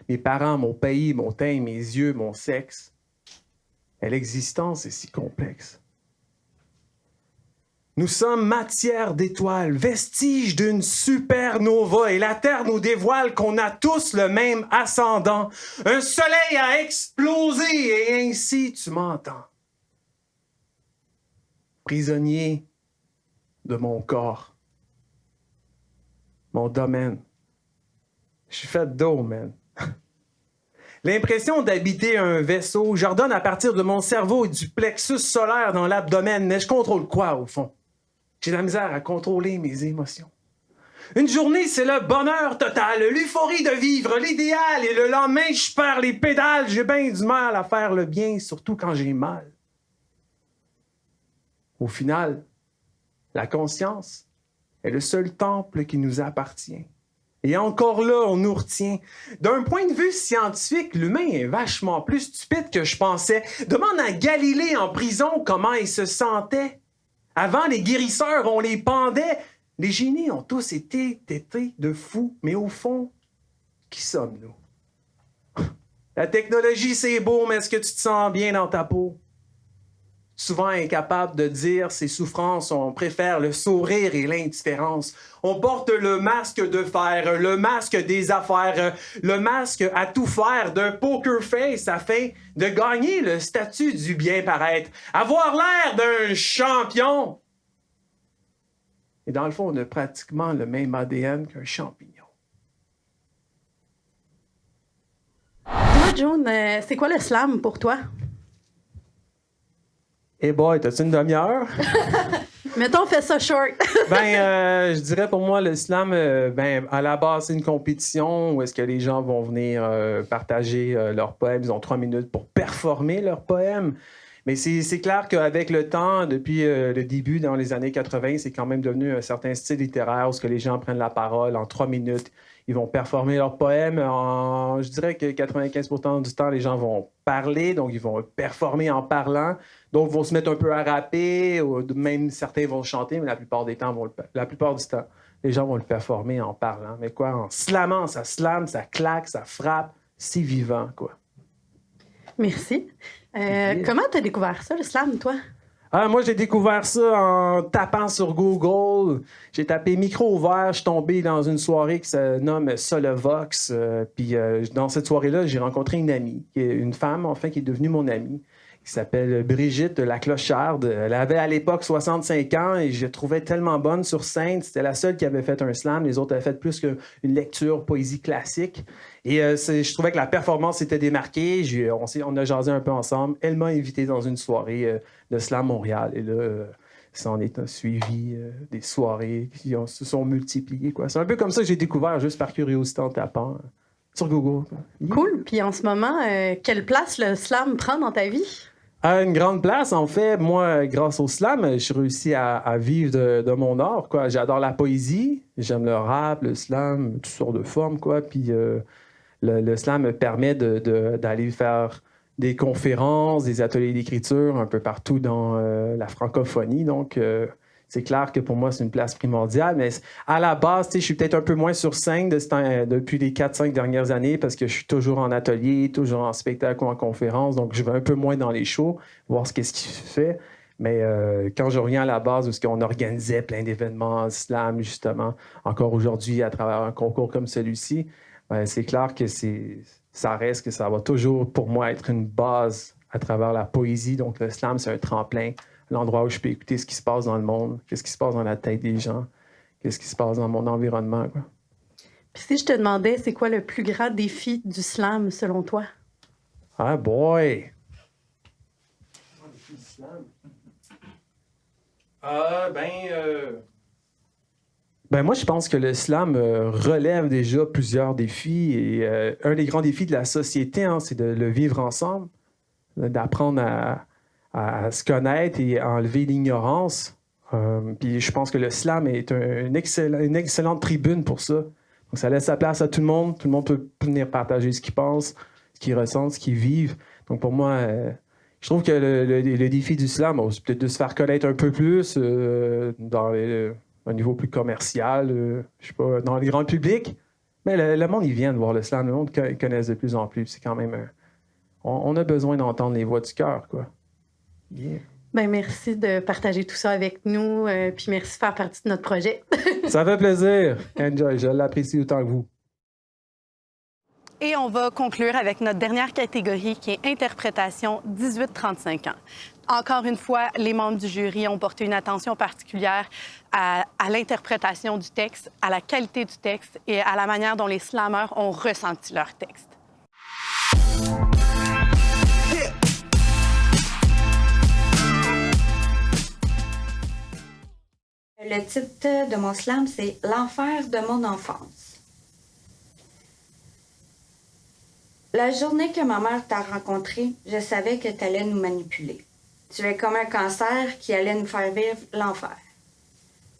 S9: Mes parents, mon pays, mon teint, mes yeux, mon sexe. Et l'existence est si complexe. Nous sommes matière d'étoiles, vestiges d'une supernova, et la Terre nous dévoile qu'on a tous le même ascendant. Un soleil a explosé, et ainsi tu m'entends. Prisonnier de mon corps, mon domaine. Je suis fait d'eau, man. L'impression d'habiter un vaisseau, j'ordonne à partir de mon cerveau et du plexus solaire dans l'abdomen, mais je contrôle quoi, au fond? J'ai de la misère à contrôler mes émotions. Une journée, c'est le bonheur total, l'euphorie de vivre, l'idéal, et le lendemain, je perds les pédales, j'ai bien du mal à faire le bien, surtout quand j'ai mal. Au final, la conscience est le seul temple qui nous appartient. Et encore là, on nous retient. D'un point de vue scientifique, l'humain est vachement plus stupide que je pensais. Demande à Galilée en prison comment il se sentait. Avant, les guérisseurs, on les pendait. Les génies ont tous été tétés de fous. Mais au fond, qui sommes-nous? La technologie, c'est beau, mais est-ce que tu te sens bien dans ta peau? Souvent incapable de dire ses souffrances, on préfère le sourire et l'indifférence. On porte le masque de fer, le masque des affaires, le masque à tout faire, de poker face afin de gagner le statut du bien paraître, avoir l'air d'un champion. Et dans le fond, on a pratiquement le même ADN qu'un champignon.
S1: Dis-moi, June, c'est quoi le slam pour toi?
S9: Hey boy, t'as-tu une demi-heure?
S1: Mettons, on fait ça short.
S9: Je dirais pour moi, le slam, à la base, c'est une compétition où est-ce que les gens vont venir partager leurs poèmes. Ils ont 3 minutes pour performer leurs poèmes. Mais c'est clair qu'avec le temps, depuis le début, dans les années 80, c'est quand même devenu un certain style littéraire où ce que les gens prennent la parole en 3 minutes. Ils vont performer leurs poèmes. Je dirais que 95% du temps, les gens vont parler, donc ils vont performer en parlant. Donc, ils vont se mettre un peu à rapper, ou même certains vont chanter, mais la plupart du temps, les gens vont le performer en parlant. Mais quoi, en slamant, ça slame, ça claque, ça frappe. C'est vivant, quoi.
S1: Merci. Comment t'as découvert ça, le slam, toi?
S9: Ah, moi, j'ai découvert ça en tapant sur Google. J'ai tapé micro ouvert, je suis tombé dans une soirée qui se nomme Solovox. Dans cette soirée-là, j'ai rencontré une amie, une femme, enfin, qui est devenue mon amie, qui s'appelle Brigitte La Clocharde. Elle avait à l'époque 65 ans et je la trouvais tellement bonne sur scène. C'était la seule qui avait fait un slam. Les autres avaient fait plus qu'une lecture poésie classique. Et je trouvais que la performance s'était démarquée. On a jasé un peu ensemble. Elle m'a invité dans une soirée de Slam Montréal. Et là, ça en est un suivi des soirées qui se sont multipliées, quoi. C'est un peu comme ça que j'ai découvert, juste par curiosité en tapant sur Google.
S1: Cool. Puis en ce moment, quelle place le slam prend dans ta vie?
S9: À une grande place, en fait. Moi, grâce au slam, j'ai réussi à vivre de mon art, quoi. J'adore la poésie, j'aime le rap, le slam, toutes sortes de formes, quoi. Puis le slam me permet d'aller faire des conférences, des ateliers d'écriture un peu partout dans la francophonie. Donc, c'est clair que pour moi, c'est une place primordiale. Mais à la base, je suis peut-être un peu moins sur scène depuis les 4-5 dernières années parce que je suis toujours en atelier, toujours en spectacle ou en conférence. Donc, je vais un peu moins dans les shows, voir qu'est-ce qui se fait. Mais quand je reviens à la base, où on organisait plein d'événements slam, justement, encore aujourd'hui, à travers un concours comme celui-ci, c'est clair que ça reste que ça va toujours, pour moi, être une base à travers la poésie. Donc, le slam, c'est un tremplin, l'endroit où je peux écouter ce qui se passe dans le monde, qu'est-ce qui se passe dans la tête des gens, qu'est-ce qui se passe dans mon environnement, quoi.
S1: Puis si je te demandais, c'est quoi le plus grand défi du slam, selon toi?
S9: Ah, boy! Moi, je pense que le slam relève déjà plusieurs défis. Et un des grands défis de la société, c'est de le vivre ensemble, d'apprendre à se connaître et à enlever l'ignorance. Puis je pense que le slam est une excellente tribune pour ça. Donc, ça laisse la place à tout le monde. Tout le monde peut venir partager ce qu'il pense, ce qu'il ressent, ce qu'il vit. Donc, pour moi, je trouve que le défi du slam, c'est peut-être de se faire connaître un peu plus dans un niveau plus commercial, je sais pas, dans les grands publics. Mais le monde, ils viennent voir le slam. Le monde connaisse de plus en plus. C'est quand même... on a besoin d'entendre les voix du cœur, quoi. Yeah.
S1: Ben, merci de partager tout ça avec nous, puis merci de faire partie de notre projet.
S9: Ça fait plaisir. Enjoy, je l'apprécie autant que vous.
S1: Et on va conclure avec notre dernière catégorie qui est interprétation 18-35 ans. Encore une fois, les membres du jury ont porté une attention particulière à l'interprétation du texte, à la qualité du texte et à la manière dont les slammeurs ont ressenti leur texte.
S10: Le titre de mon slam, c'est « L'enfer de mon enfance ». La journée que ma mère t'a rencontré, je savais que tu allais nous manipuler. Tu es comme un cancer qui allait nous faire vivre l'enfer.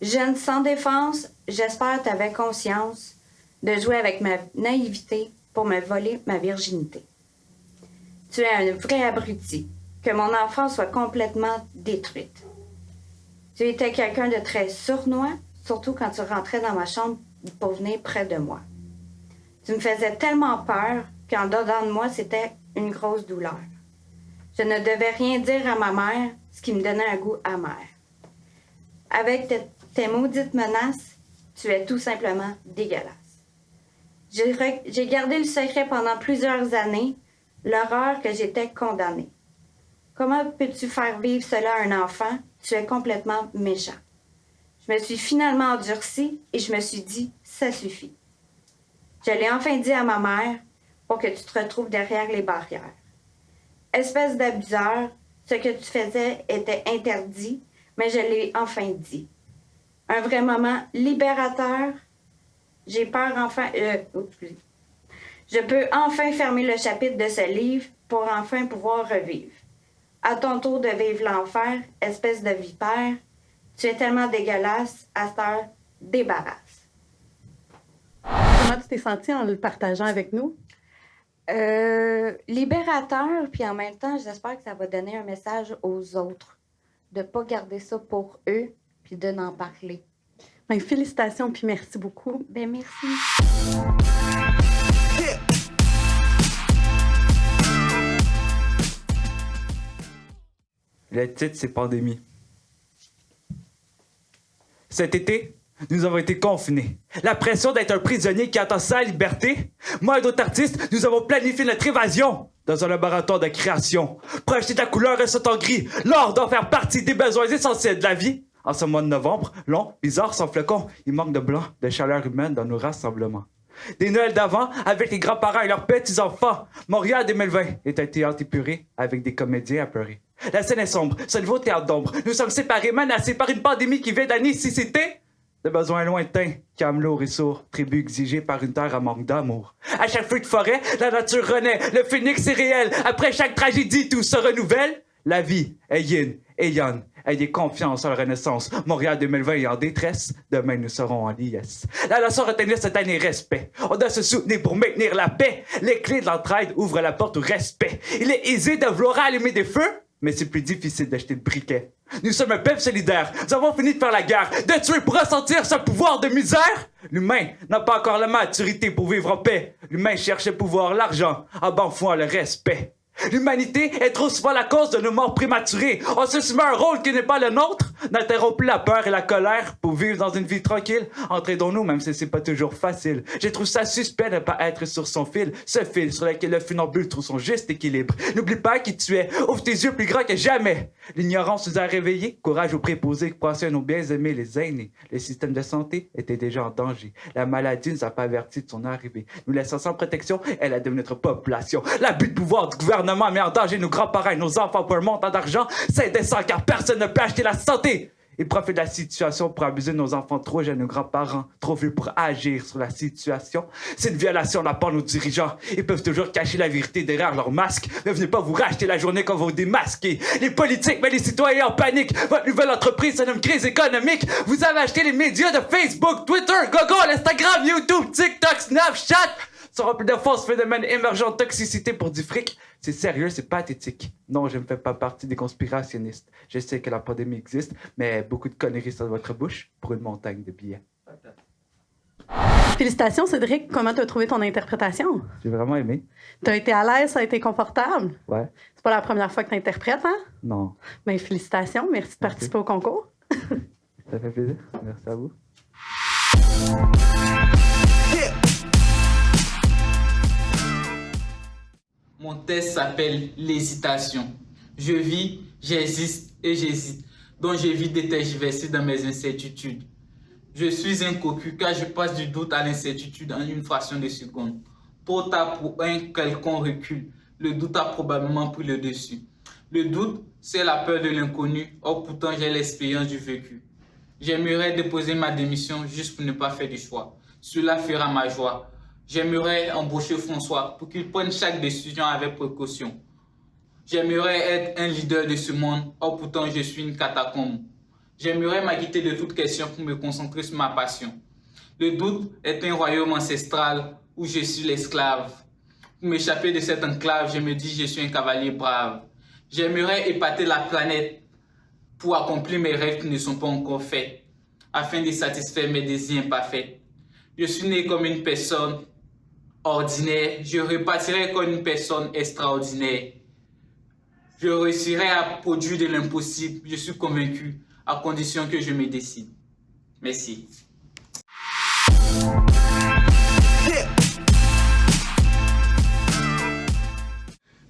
S10: Jeune sans défense, j'espère que tu avais conscience de jouer avec ma naïveté pour me voler ma virginité. Tu es un vrai abruti, que mon enfance soit complètement détruite. Tu étais quelqu'un de très sournois, surtout quand tu rentrais dans ma chambre pour venir près de moi. Tu me faisais tellement peur qu'en dedans de moi, c'était une grosse douleur. Je ne devais rien dire à ma mère, ce qui me donnait un goût amer. Avec tes maudites menaces, tu es tout simplement dégueulasse. J'ai gardé le secret pendant plusieurs années, l'horreur que j'étais condamnée. Comment peux-tu faire vivre cela à un enfant? Tu es complètement méchant. Je me suis finalement endurcie et je me suis dit, ça suffit. Je l'ai enfin dit à ma mère pour que tu te retrouves derrière les barrières. Espèce d'abuseur, ce que tu faisais était interdit, mais je l'ai enfin dit. Un vrai moment libérateur. J'ai peur enfin... Je peux enfin fermer le chapitre de ce livre pour enfin pouvoir revivre. À ton tour de vivre l'enfer, espèce de vipère, tu es tellement dégueulasse, à cette heure, débarrasse.
S1: Comment tu t'es sentie en le partageant avec nous?
S10: Libérateur, puis en même temps, j'espère que ça va donner un message aux autres. De ne pas garder ça pour eux, puis de n'en parler.
S1: Ben, félicitations, puis merci beaucoup.
S10: Ben merci.
S11: Le titre, c'est Pandémie. Cet été, nous avons été confinés. La pression d'être un prisonnier qui attend sa liberté. Moi et d'autres artistes, nous avons planifié notre évasion dans un laboratoire de création. Projeter de la couleur et son gris. L'or doit faire partie des besoins essentiels de la vie. En ce mois de novembre, long, bizarre, sans flocons, il manque de blanc, de chaleur humaine dans nos rassemblements. Des Noëls d'avant avec les grands-parents et leurs petits-enfants. Montréal 2020 est un théâtre épuré avec des comédiens apeurés. La scène est sombre, ce nouveau théâtre d'ombre. Nous sommes séparés, menacés par une pandémie qui vient d'années nécessité de besoins lointains, calme lourd et sourd, tribu exigée par une terre à manque d'amour. À chaque feu de forêt, la nature renaît, le phénix est réel. Après chaque tragédie, tout se renouvelle. La vie est yin et yang. Ayez confiance en la renaissance. Montréal 2020 est en détresse. Demain, nous serons en liesse. La leçon retenue cette année, respect. On doit se soutenir pour maintenir la paix. Les clés de l'entraide ouvrent la porte au respect. Il est aisé de vouloir allumer des feux, mais c'est plus difficile d'acheter le briquet. Nous sommes un peuple solidaire. Nous avons fini de faire la guerre, de tuer pour ressentir ce pouvoir de misère. L'humain n'a pas encore la maturité pour vivre en paix. L'humain cherche le pouvoir, l'argent, en bafouant le respect. L'humanité est trop souvent la cause de nos morts prématurées. On se soumet à un rôle qui n'est pas le nôtre. N'interrompez la peur et la colère pour vivre dans une vie tranquille. Entraidons-nous, même si c'est pas toujours facile. J'ai trouvé ça suspect de ne pas être sur son fil. Ce fil sur lequel le funambule trouve son juste équilibre. N'oublie pas qui tu es. Ouvre tes yeux plus grands que jamais. L'ignorance nous a réveillés. Courage aux préposés qui pensaient à nos bien-aimés, les aînés. Le système de santé était déjà en danger. La maladie nous a pas avertis de son arrivée. Nous laissant sans protection, elle a devenu notre population. L'abus de pouvoir du gouvernement met en danger nos grands-parents et nos enfants pour un montant d'argent. C'est indécent car personne ne peut acheter la santé. Ils profitent de la situation pour abuser de nos enfants trop jeunes, nos grands-parents trop vieux pour agir sur la situation. C'est une violation de la part de nos dirigeants. Ils peuvent toujours cacher la vérité derrière leur masque. Ne venez pas vous racheter la journée quand vous démasquez. Les politiques mettent les citoyens en panique. Votre nouvelle entreprise se nomme crise économique. Vous avez acheté les médias de Facebook, Twitter, Google, Instagram, YouTube, TikTok, Snapchat. Sont remplis de fausses phénomènes émergents de toxicité pour du fric. C'est sérieux, c'est pathétique. Non, je ne fais pas partie des conspirationnistes. Je sais que la pandémie existe, mais beaucoup de conneries sur votre bouche pour une montagne de billets.
S1: Félicitations, Cédric. Comment tu as trouvé ton interprétation?
S11: J'ai vraiment aimé.
S1: Tu as été à l'aise, ça a été confortable?
S11: Ouais.
S1: C'est pas la première fois que tu interprètes, hein?
S11: Non.
S1: Bien, félicitations. Merci de participer au concours.
S11: Ça fait plaisir. Merci à vous.
S12: Mon test s'appelle l'hésitation. Je vis, j'existe et j'hésite, donc j'évite de tergiverser dans mes incertitudes. Je suis un cocu car je passe du doute à l'incertitude en une fraction de seconde. Trop tard pour un quelconque recul, le doute a probablement pris le dessus. Le doute, c'est la peur de l'inconnu, or pourtant j'ai l'expérience du vécu. J'aimerais déposer ma démission juste pour ne pas faire du choix. Cela fera ma joie. J'aimerais embaucher François pour qu'il prenne chaque décision avec précaution. J'aimerais être un leader de ce monde, or pourtant je suis une catacombe. J'aimerais m'acquitter de toute question pour me concentrer sur ma passion. Le doute est un royaume ancestral où je suis l'esclave. Pour m'échapper de cette enclave, je me dis je suis un cavalier brave. J'aimerais épater la planète pour accomplir mes rêves qui ne sont pas encore faits, afin de satisfaire mes désirs imparfaits. Je suis né comme une personne ordinaire, je repartirai comme une personne extraordinaire. Je réussirai à produire de l'impossible, je suis convaincu, à condition que je me décide. Merci.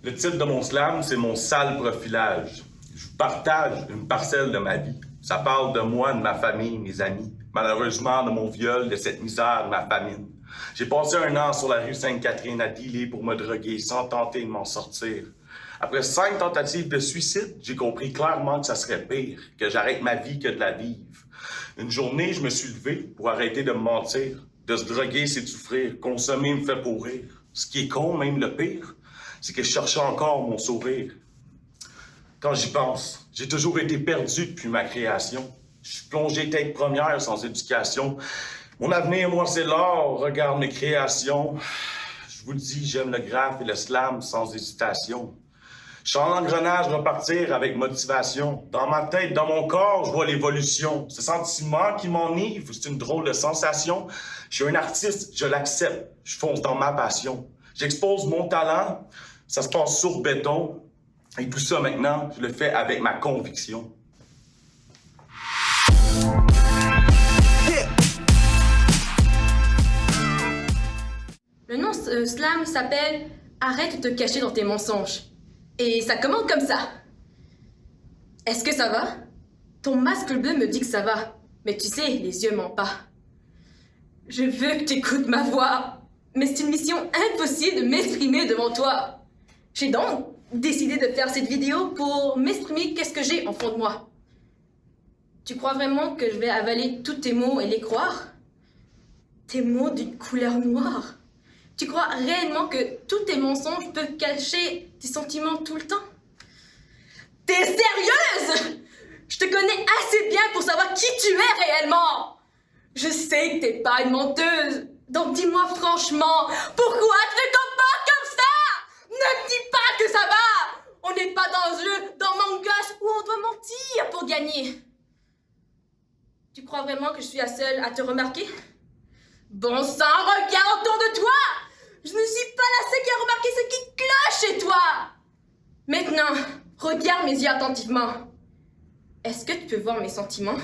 S13: Le titre de mon slam, c'est mon sale profilage. Je vous partage une parcelle de ma vie. Ça parle de moi, de ma famille, mes amis. Malheureusement, de mon viol, de cette misère, de ma famine. J'ai passé un an sur la rue Sainte-Catherine à dealer pour me droguer sans tenter de m'en sortir. Après 5 tentatives de suicide, j'ai compris clairement que ça serait pire, que j'arrête ma vie que de la vivre. Une journée, je me suis levé pour arrêter de me mentir. De se droguer, c'est de souffrir. Consommer me fait pourrir. Ce qui est con, même le pire, c'est que je cherchais encore mon sourire. Quand j'y pense, j'ai toujours été perdu depuis ma création. Je suis plongé tête première sans éducation. Mon avenir, moi, c'est l'or. Regarde mes créations. Je vous le dis, j'aime le graphe et le slam sans hésitation. Je suis en engrenage repartir avec motivation. Dans ma tête, dans mon corps, je vois l'évolution. Ce sentiment qui m'enivre, c'est une drôle de sensation. Je suis un artiste, je l'accepte. Je fonce dans ma passion. J'expose mon talent. Ça se passe sur béton. Et tout ça, maintenant, je le fais avec ma conviction.
S14: Le nom slam s'appelle « Arrête de te cacher dans tes mensonges ». Et ça commence comme ça. Est-ce que ça va? Ton masque bleu me dit que ça va. Mais tu sais, les yeux mentent pas. Je veux que tu écoutes ma voix. Mais c'est une mission impossible de m'exprimer devant toi. J'ai donc décidé de faire cette vidéo pour m'exprimer qu'est-ce que j'ai en fond de moi. Tu crois vraiment que je vais avaler tous tes mots et les croire? Tes mots d'une couleur noire? Tu crois réellement que tous tes mensonges peuvent cacher tes sentiments tout le temps? T'es sérieuse? Je te connais assez bien pour savoir qui tu es réellement. Je sais que t'es pas une menteuse. Donc dis-moi franchement, pourquoi tu te comportes comme ça? Ne me dis pas que ça va. On n'est pas dans un jeu d'Among Us où on doit mentir pour gagner. Tu crois vraiment que je suis la seule à te remarquer? Bon sang, regarde autour de toi. Je ne suis pas la seule qui a remarqué ce qui cloche chez toi. Maintenant, regarde mes yeux attentivement. Est-ce que tu peux voir mes sentiments?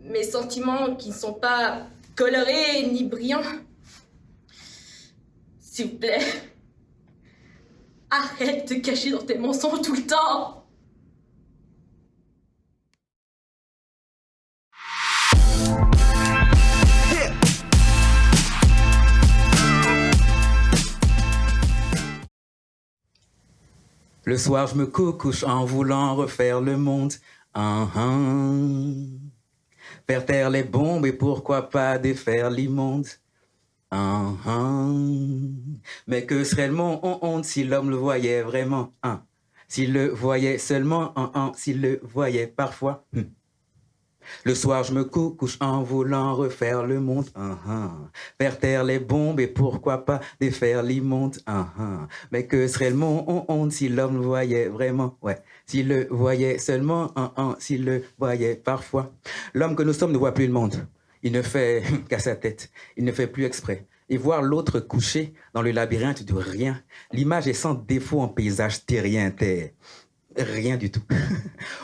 S14: Mes sentiments qui ne sont pas colorés ni brillants? S'il vous plaît, arrête de te cacher dans tes mensonges tout le temps.
S11: Le soir, je me couche en voulant refaire le monde. Faire taire les bombes et pourquoi pas défaire l'immonde. Mais que serait le monde si l'homme le voyait vraiment? S'il le voyait seulement, s'il le voyait parfois. Le soir, je me couche en voulant refaire le monde. Faire taire les bombes et pourquoi pas défaire l'immonde. Mais que serait le monde si l'homme le voyait vraiment? Ouais. S'il le voyait seulement, s'il le voyait parfois. L'homme que nous sommes ne voit plus le monde. Il ne fait qu'à sa tête. Il ne fait plus exprès. Et voir l'autre couché dans le labyrinthe de rien. L'image est sans défaut en paysage terrien. T'es rien du tout.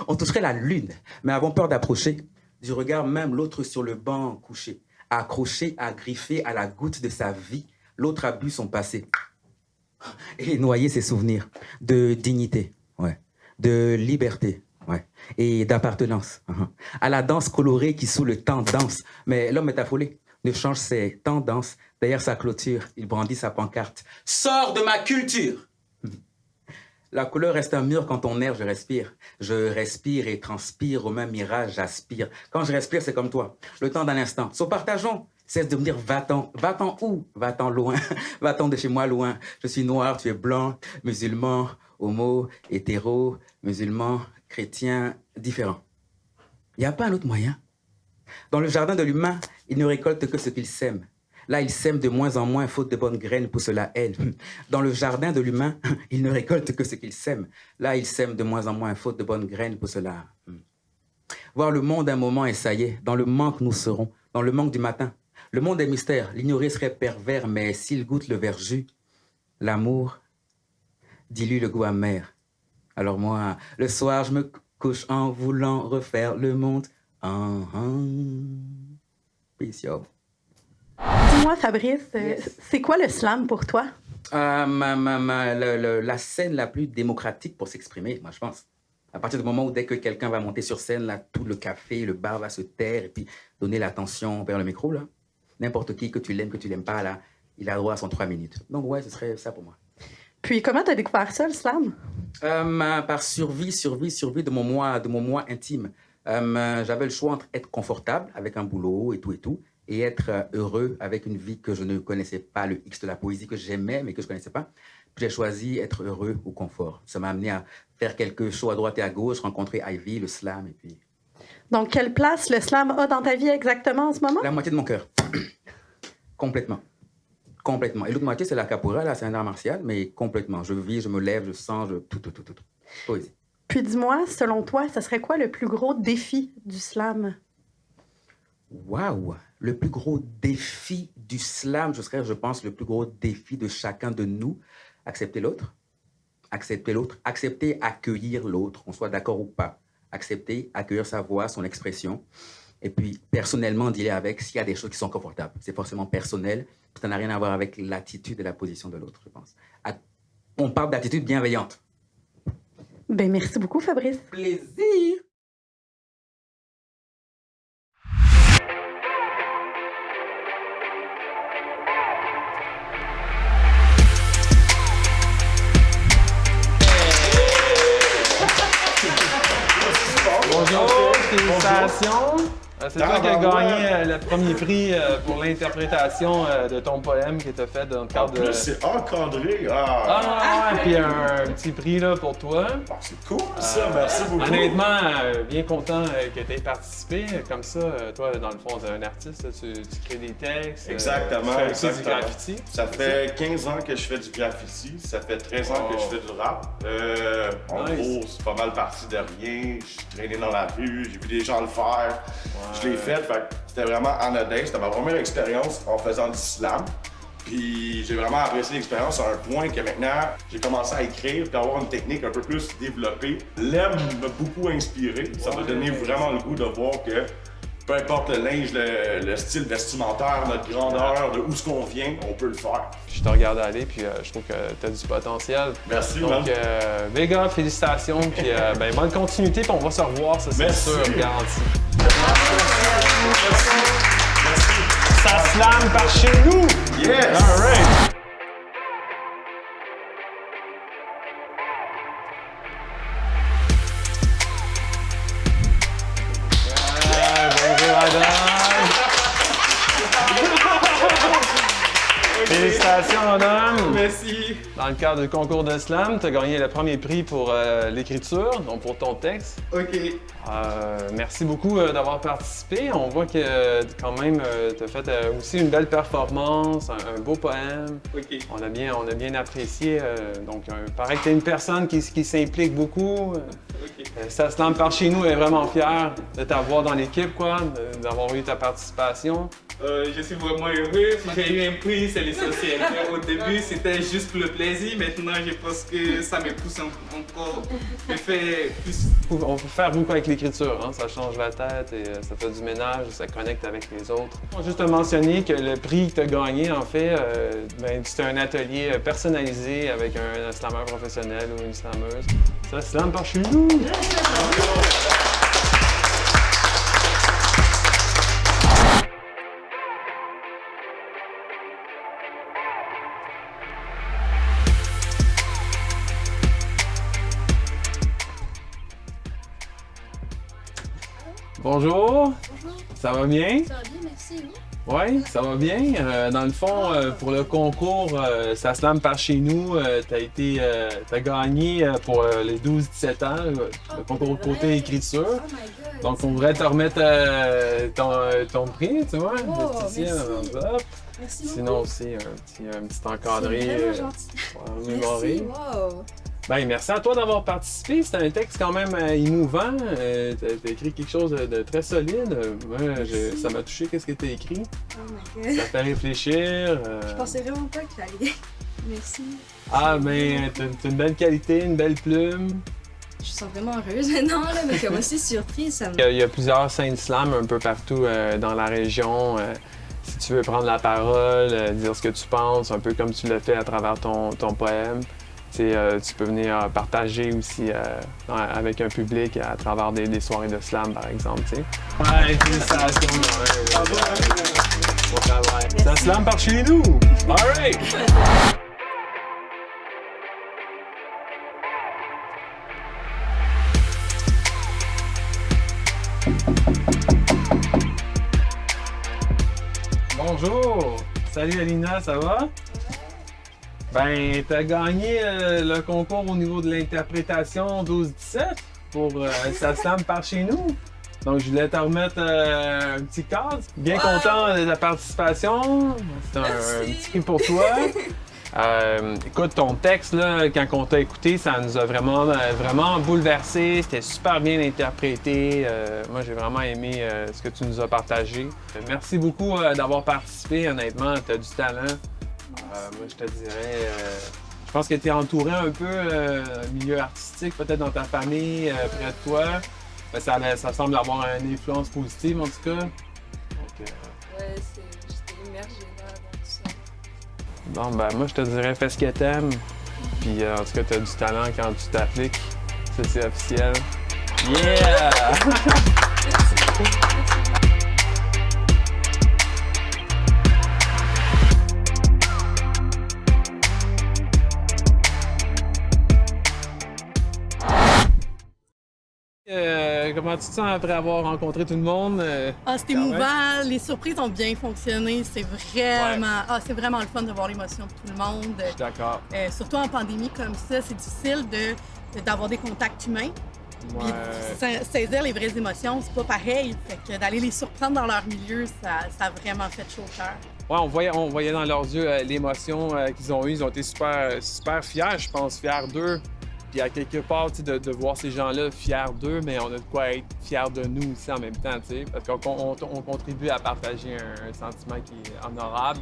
S11: On toucherait la lune, mais avons peur d'approcher. Du regard même l'autre sur le banc couché, accroché, agriffé à la goutte de sa vie. L'autre a bu son passé et noyé ses souvenirs de dignité, ouais, de liberté, ouais, et d'appartenance. À la danse colorée qui sous le temps danse. Mais l'homme est affolé, ne change ses tendances. Derrière sa clôture, il brandit sa pancarte. Sors de ma culture! La couleur reste un mur quand on erre, je respire. Je respire et transpire, au même mirage, j'aspire. Quand je respire, c'est comme toi. Le temps d'un instant. So, partageons. Cesse de me dire, va-t'en. Va-t'en où? Va-t'en loin. Va-t'en de chez moi loin. Je suis noir, tu es blanc, musulman, homo, hétéro, musulman, chrétien, différent. Il n'y a pas un autre moyen. Dans le jardin de l'humain, il ne récolte que ce qu'il sème. Là, il sème de moins en moins, faute de bonnes graines, pousse la haine. Dans le jardin de l'humain, il ne récolte que ce qu'il sème. Là, il sème de moins en moins, faute de bonnes graines, pousse la... Voir le monde un moment et ça y est, dans le manque nous serons, dans le manque du matin. Le monde est mystère, l'ignorer serait pervers, mais s'il goûte le verjus, l'amour dilue le goût amer. Alors moi, le soir, je me couche en voulant refaire le monde. Peace, yo.
S1: Dis-moi, Fabrice, c'est quoi le slam pour toi?
S11: La scène la plus démocratique pour s'exprimer, moi, je pense. À partir du moment où, dès que quelqu'un va monter sur scène, là, tout le café, le bar va se taire et puis donner l'attention vers le micro, là. N'importe qui, que tu l'aimes pas, là, il a droit à son 3 minutes. Donc, ouais, ce serait ça pour moi.
S1: Puis, comment t'as découvert ça, le slam?
S11: Par survie de mon moi intime. J'avais le choix entre être confortable avec un boulot et tout, et être heureux avec une vie que je ne connaissais pas, le X de la poésie que j'aimais, mais que je ne connaissais pas. Puis j'ai choisi être heureux au confort. Ça m'a amené à faire quelques shows à droite et à gauche, rencontrer Ivy, le slam, et puis...
S1: Donc, quelle place le slam a dans ta vie exactement en ce moment?
S11: La moitié de mon cœur. Complètement. Complètement. Et l'autre moitié, c'est la capoeira, là, c'est un art martial, mais complètement. Je vis, je me lève, je sens, tout. Poésie.
S1: Puis dis-moi, selon toi, ce serait quoi le plus gros défi du slam?
S11: Waouh! Le plus gros défi du slam, je pense, le plus gros défi de chacun de nous, accepter l'autre.
S15: accepter l'autre, accepter, accueillir l'autre, qu'on soit d'accord ou pas. Accepter, accueillir sa voix, son expression. Et puis, personnellement, dealer avec s'il y a des choses qui sont confortables. C'est forcément personnel. Ça n'a rien à voir avec l'attitude et la position de l'autre, je pense. On parle d'attitude bienveillante.
S1: Ben, merci beaucoup, Fabrice.
S15: Plaisir.
S9: Bonjour, félicitations. C'est toi qui as gagné le premier prix pour l'interprétation de ton poème que tu as fait dans le cadre de...
S4: En plus, c'est encadré.
S9: Ouais, puis un petit prix là, pour toi.
S4: C'est cool ça, merci beaucoup.
S9: Honnêtement, bien content que tu aies participé. Comme ça, toi, dans le fond, tu es un artiste, là, tu crées des textes.
S4: Exactement,
S9: tu fais
S4: exactement.
S9: du graffiti.
S4: Ça fait 15 ans que je fais du graffiti, ça fait 13 ans que je fais du rap. En gros, c'est pas mal parti de rien. Je suis traîné dans la rue, j'ai vu des gens le faire. Je l'ai fait c'était vraiment anodin. C'était ma première expérience en faisant du slam. Puis j'ai vraiment apprécié l'expérience à un point que maintenant, j'ai commencé à écrire puis avoir une technique un peu plus développée. L'EM m'a beaucoup inspiré. Ça m'a donné vraiment le goût de voir que peu importe le linge, le style vestimentaire, notre grandeur, de où ce qu'on vient, on peut le faire.
S9: Je te regarde aller, puis je trouve que tu as du potentiel.
S4: Merci,
S9: donc, big up, félicitations, puis bonne continuité, puis on va se revoir, ça c'est sûr, garanti.
S4: Merci.
S9: Ça slam par chez nous!
S4: Yes!
S9: All right! Félicitations, mon homme!
S12: Merci!
S9: Dans le cadre du concours de slam, tu as gagné le premier prix pour l'écriture, donc pour ton texte.
S12: OK.
S9: Merci beaucoup d'avoir participé. On voit que quand même, tu as fait aussi une belle performance, un beau poème.
S12: OK.
S9: On a bien apprécié. Donc, paraît que tu es une personne qui s'implique beaucoup.
S12: OK.
S9: Ça slam par chez nous est vraiment fier de t'avoir dans l'équipe, quoi, d'avoir eu ta participation.
S12: Je suis vraiment heureux. Si j'ai eu un prix, c'est l'essentiel. Au début, c'était juste pour le plaisir. Maintenant, je pense que ça me pousse encore, me fait plus.
S9: On peut faire beaucoup avec l'écriture, hein? Ça change la tête et ça fait du ménage, ça connecte avec les autres. On va juste mentionner que le prix que tu as gagné, en fait, c'était un atelier personnalisé avec un slameur professionnel ou une slameuse. Ça slam par chez nous! Bonjour.
S16: Bonjour.
S9: Ça va bien?
S16: Ça va bien, merci.
S9: Oui, ça va bien. Dans le fond, pour le concours Ça slam par chez nous, t'as gagné pour les 12-17 ans, le concours côté écriture.
S16: Oh my God.
S9: Donc, on voudrait te remettre ton prix, tu vois.
S16: Oh,
S9: juste ici,
S16: merci.
S9: hop.
S16: Merci beaucoup.
S9: Sinon aussi, un petit encadré.
S16: C'est vraiment gentil.
S9: Pour mémorer.
S16: Merci, wow.
S9: Ben, merci à toi d'avoir participé. C'était un texte quand même émouvant. T'as écrit quelque chose de très solide. Moi, ça m'a touché qu'est-ce que t'as écrit.
S16: Oh my God.
S9: Ça fait réfléchir.
S16: Je pensais vraiment pas que j'allais. Merci.
S9: Ah, ben, t'as une belle qualité, une belle plume.
S16: Je suis vraiment heureuse maintenant, là, mais comme aussi surprise, ça me...
S9: Il y a plusieurs scènes slam un peu partout dans la région. Si tu veux prendre la parole, dire ce que tu penses, un peu comme tu l'as fait à travers ton poème. Tu peux venir partager aussi avec un public à travers des soirées de slam, par exemple. T'sais. Ouais, félicitations. Bon travail. Ça slam par chez nous. All right. Bonjour. Salut Alina, ça va? Ben, t'as gagné le concours au niveau de l'interprétation 12-17 pour Ça slam par chez nous. Donc, je voulais te remettre un petit cadre. Bien content de ta participation. C'est un petit prix pour toi. Écoute, ton texte, là, quand on t'a écouté, ça nous a vraiment bouleversé. C'était super bien interprété. Moi, j'ai vraiment aimé ce que tu nous as partagé. Merci beaucoup d'avoir participé. Honnêtement, tu as du talent. Moi, je te dirais, Je pense que tu es entouré un peu milieu artistique, peut-être dans ta famille, près de toi. Ben, ça semble avoir une influence positive, en tout cas. Donc,
S7: Ouais, j'étais immergée là dans tout ça.
S9: bon, ben, moi, je te dirais, fais ce que t'aimes. Puis, en tout cas, tu as du talent quand tu t'appliques. Ça, c'est officiel. Yeah! Comment tu te sens après avoir rencontré tout le monde?
S1: C'était émouvant. Les surprises ont bien fonctionné. C'est vraiment le fun de voir l'émotion de tout le monde.
S9: Je suis d'accord.
S1: Surtout en pandémie comme ça, c'est difficile d'avoir des contacts humains. Puis saisir les vraies émotions, c'est pas pareil. Fait que d'aller les surprendre dans leur milieu, ça a vraiment fait chaud au cœur.
S9: Ouais, on voyait dans leurs yeux l'émotion qu'ils ont eue. Ils ont été super fiers, je pense, fiers d'eux. Puis à quelque part, de voir ces gens-là fiers d'eux, mais on a de quoi être fiers de nous aussi en même temps, parce qu'on contribue à partager un sentiment qui est honorable.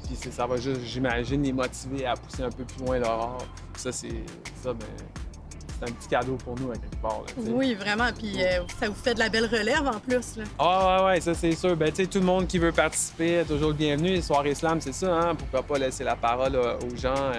S9: Puis ça va juste, j'imagine, les motiver à pousser un peu plus loin leur art. Ça, c'est un petit cadeau pour nous à quelque part. Là,
S1: oui, vraiment. Puis ça vous fait de la belle relève en plus. Là.
S9: Ah ouais, ça c'est sûr. Ben, tout le monde qui veut participer est toujours le bienvenu. Les soirées slam, c'est ça, hein? Pourquoi pas laisser la parole aux gens.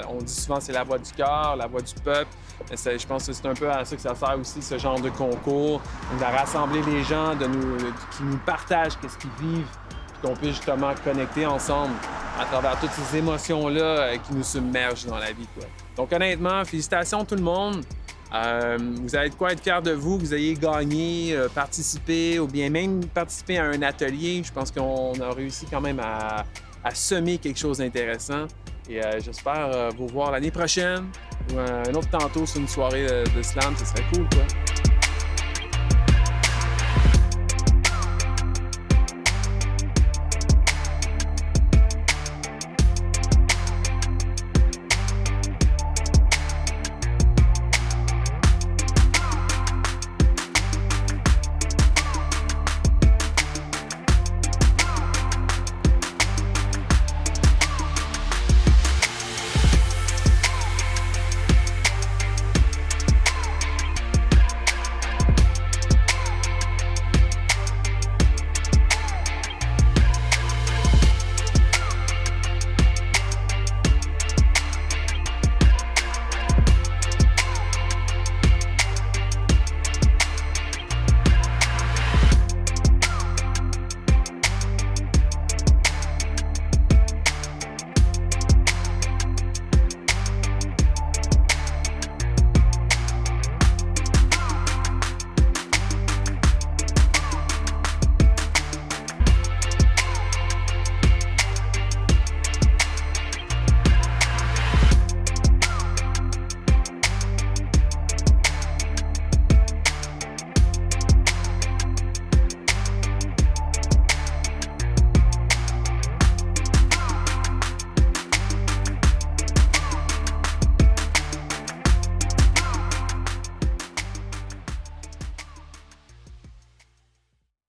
S9: On dit souvent c'est la voix du cœur, la voix du peuple. Je pense que c'est un peu à ça que ça sert aussi, ce genre de concours. De rassembler les gens, qui nous partagent qu'est-ce qu'ils vivent, puis qu'on puisse justement connecter ensemble à travers toutes ces émotions-là qui nous submergent dans la vie, quoi. Donc honnêtement, félicitations tout le monde. Vous avez de quoi être fiers de vous, que vous ayez gagné, participé ou bien même participé à un atelier. Je pense qu'on a réussi quand même à semer quelque chose d'intéressant. Et j'espère vous voir l'année prochaine ou un autre tantôt sur une soirée de slam. Ce serait cool, quoi.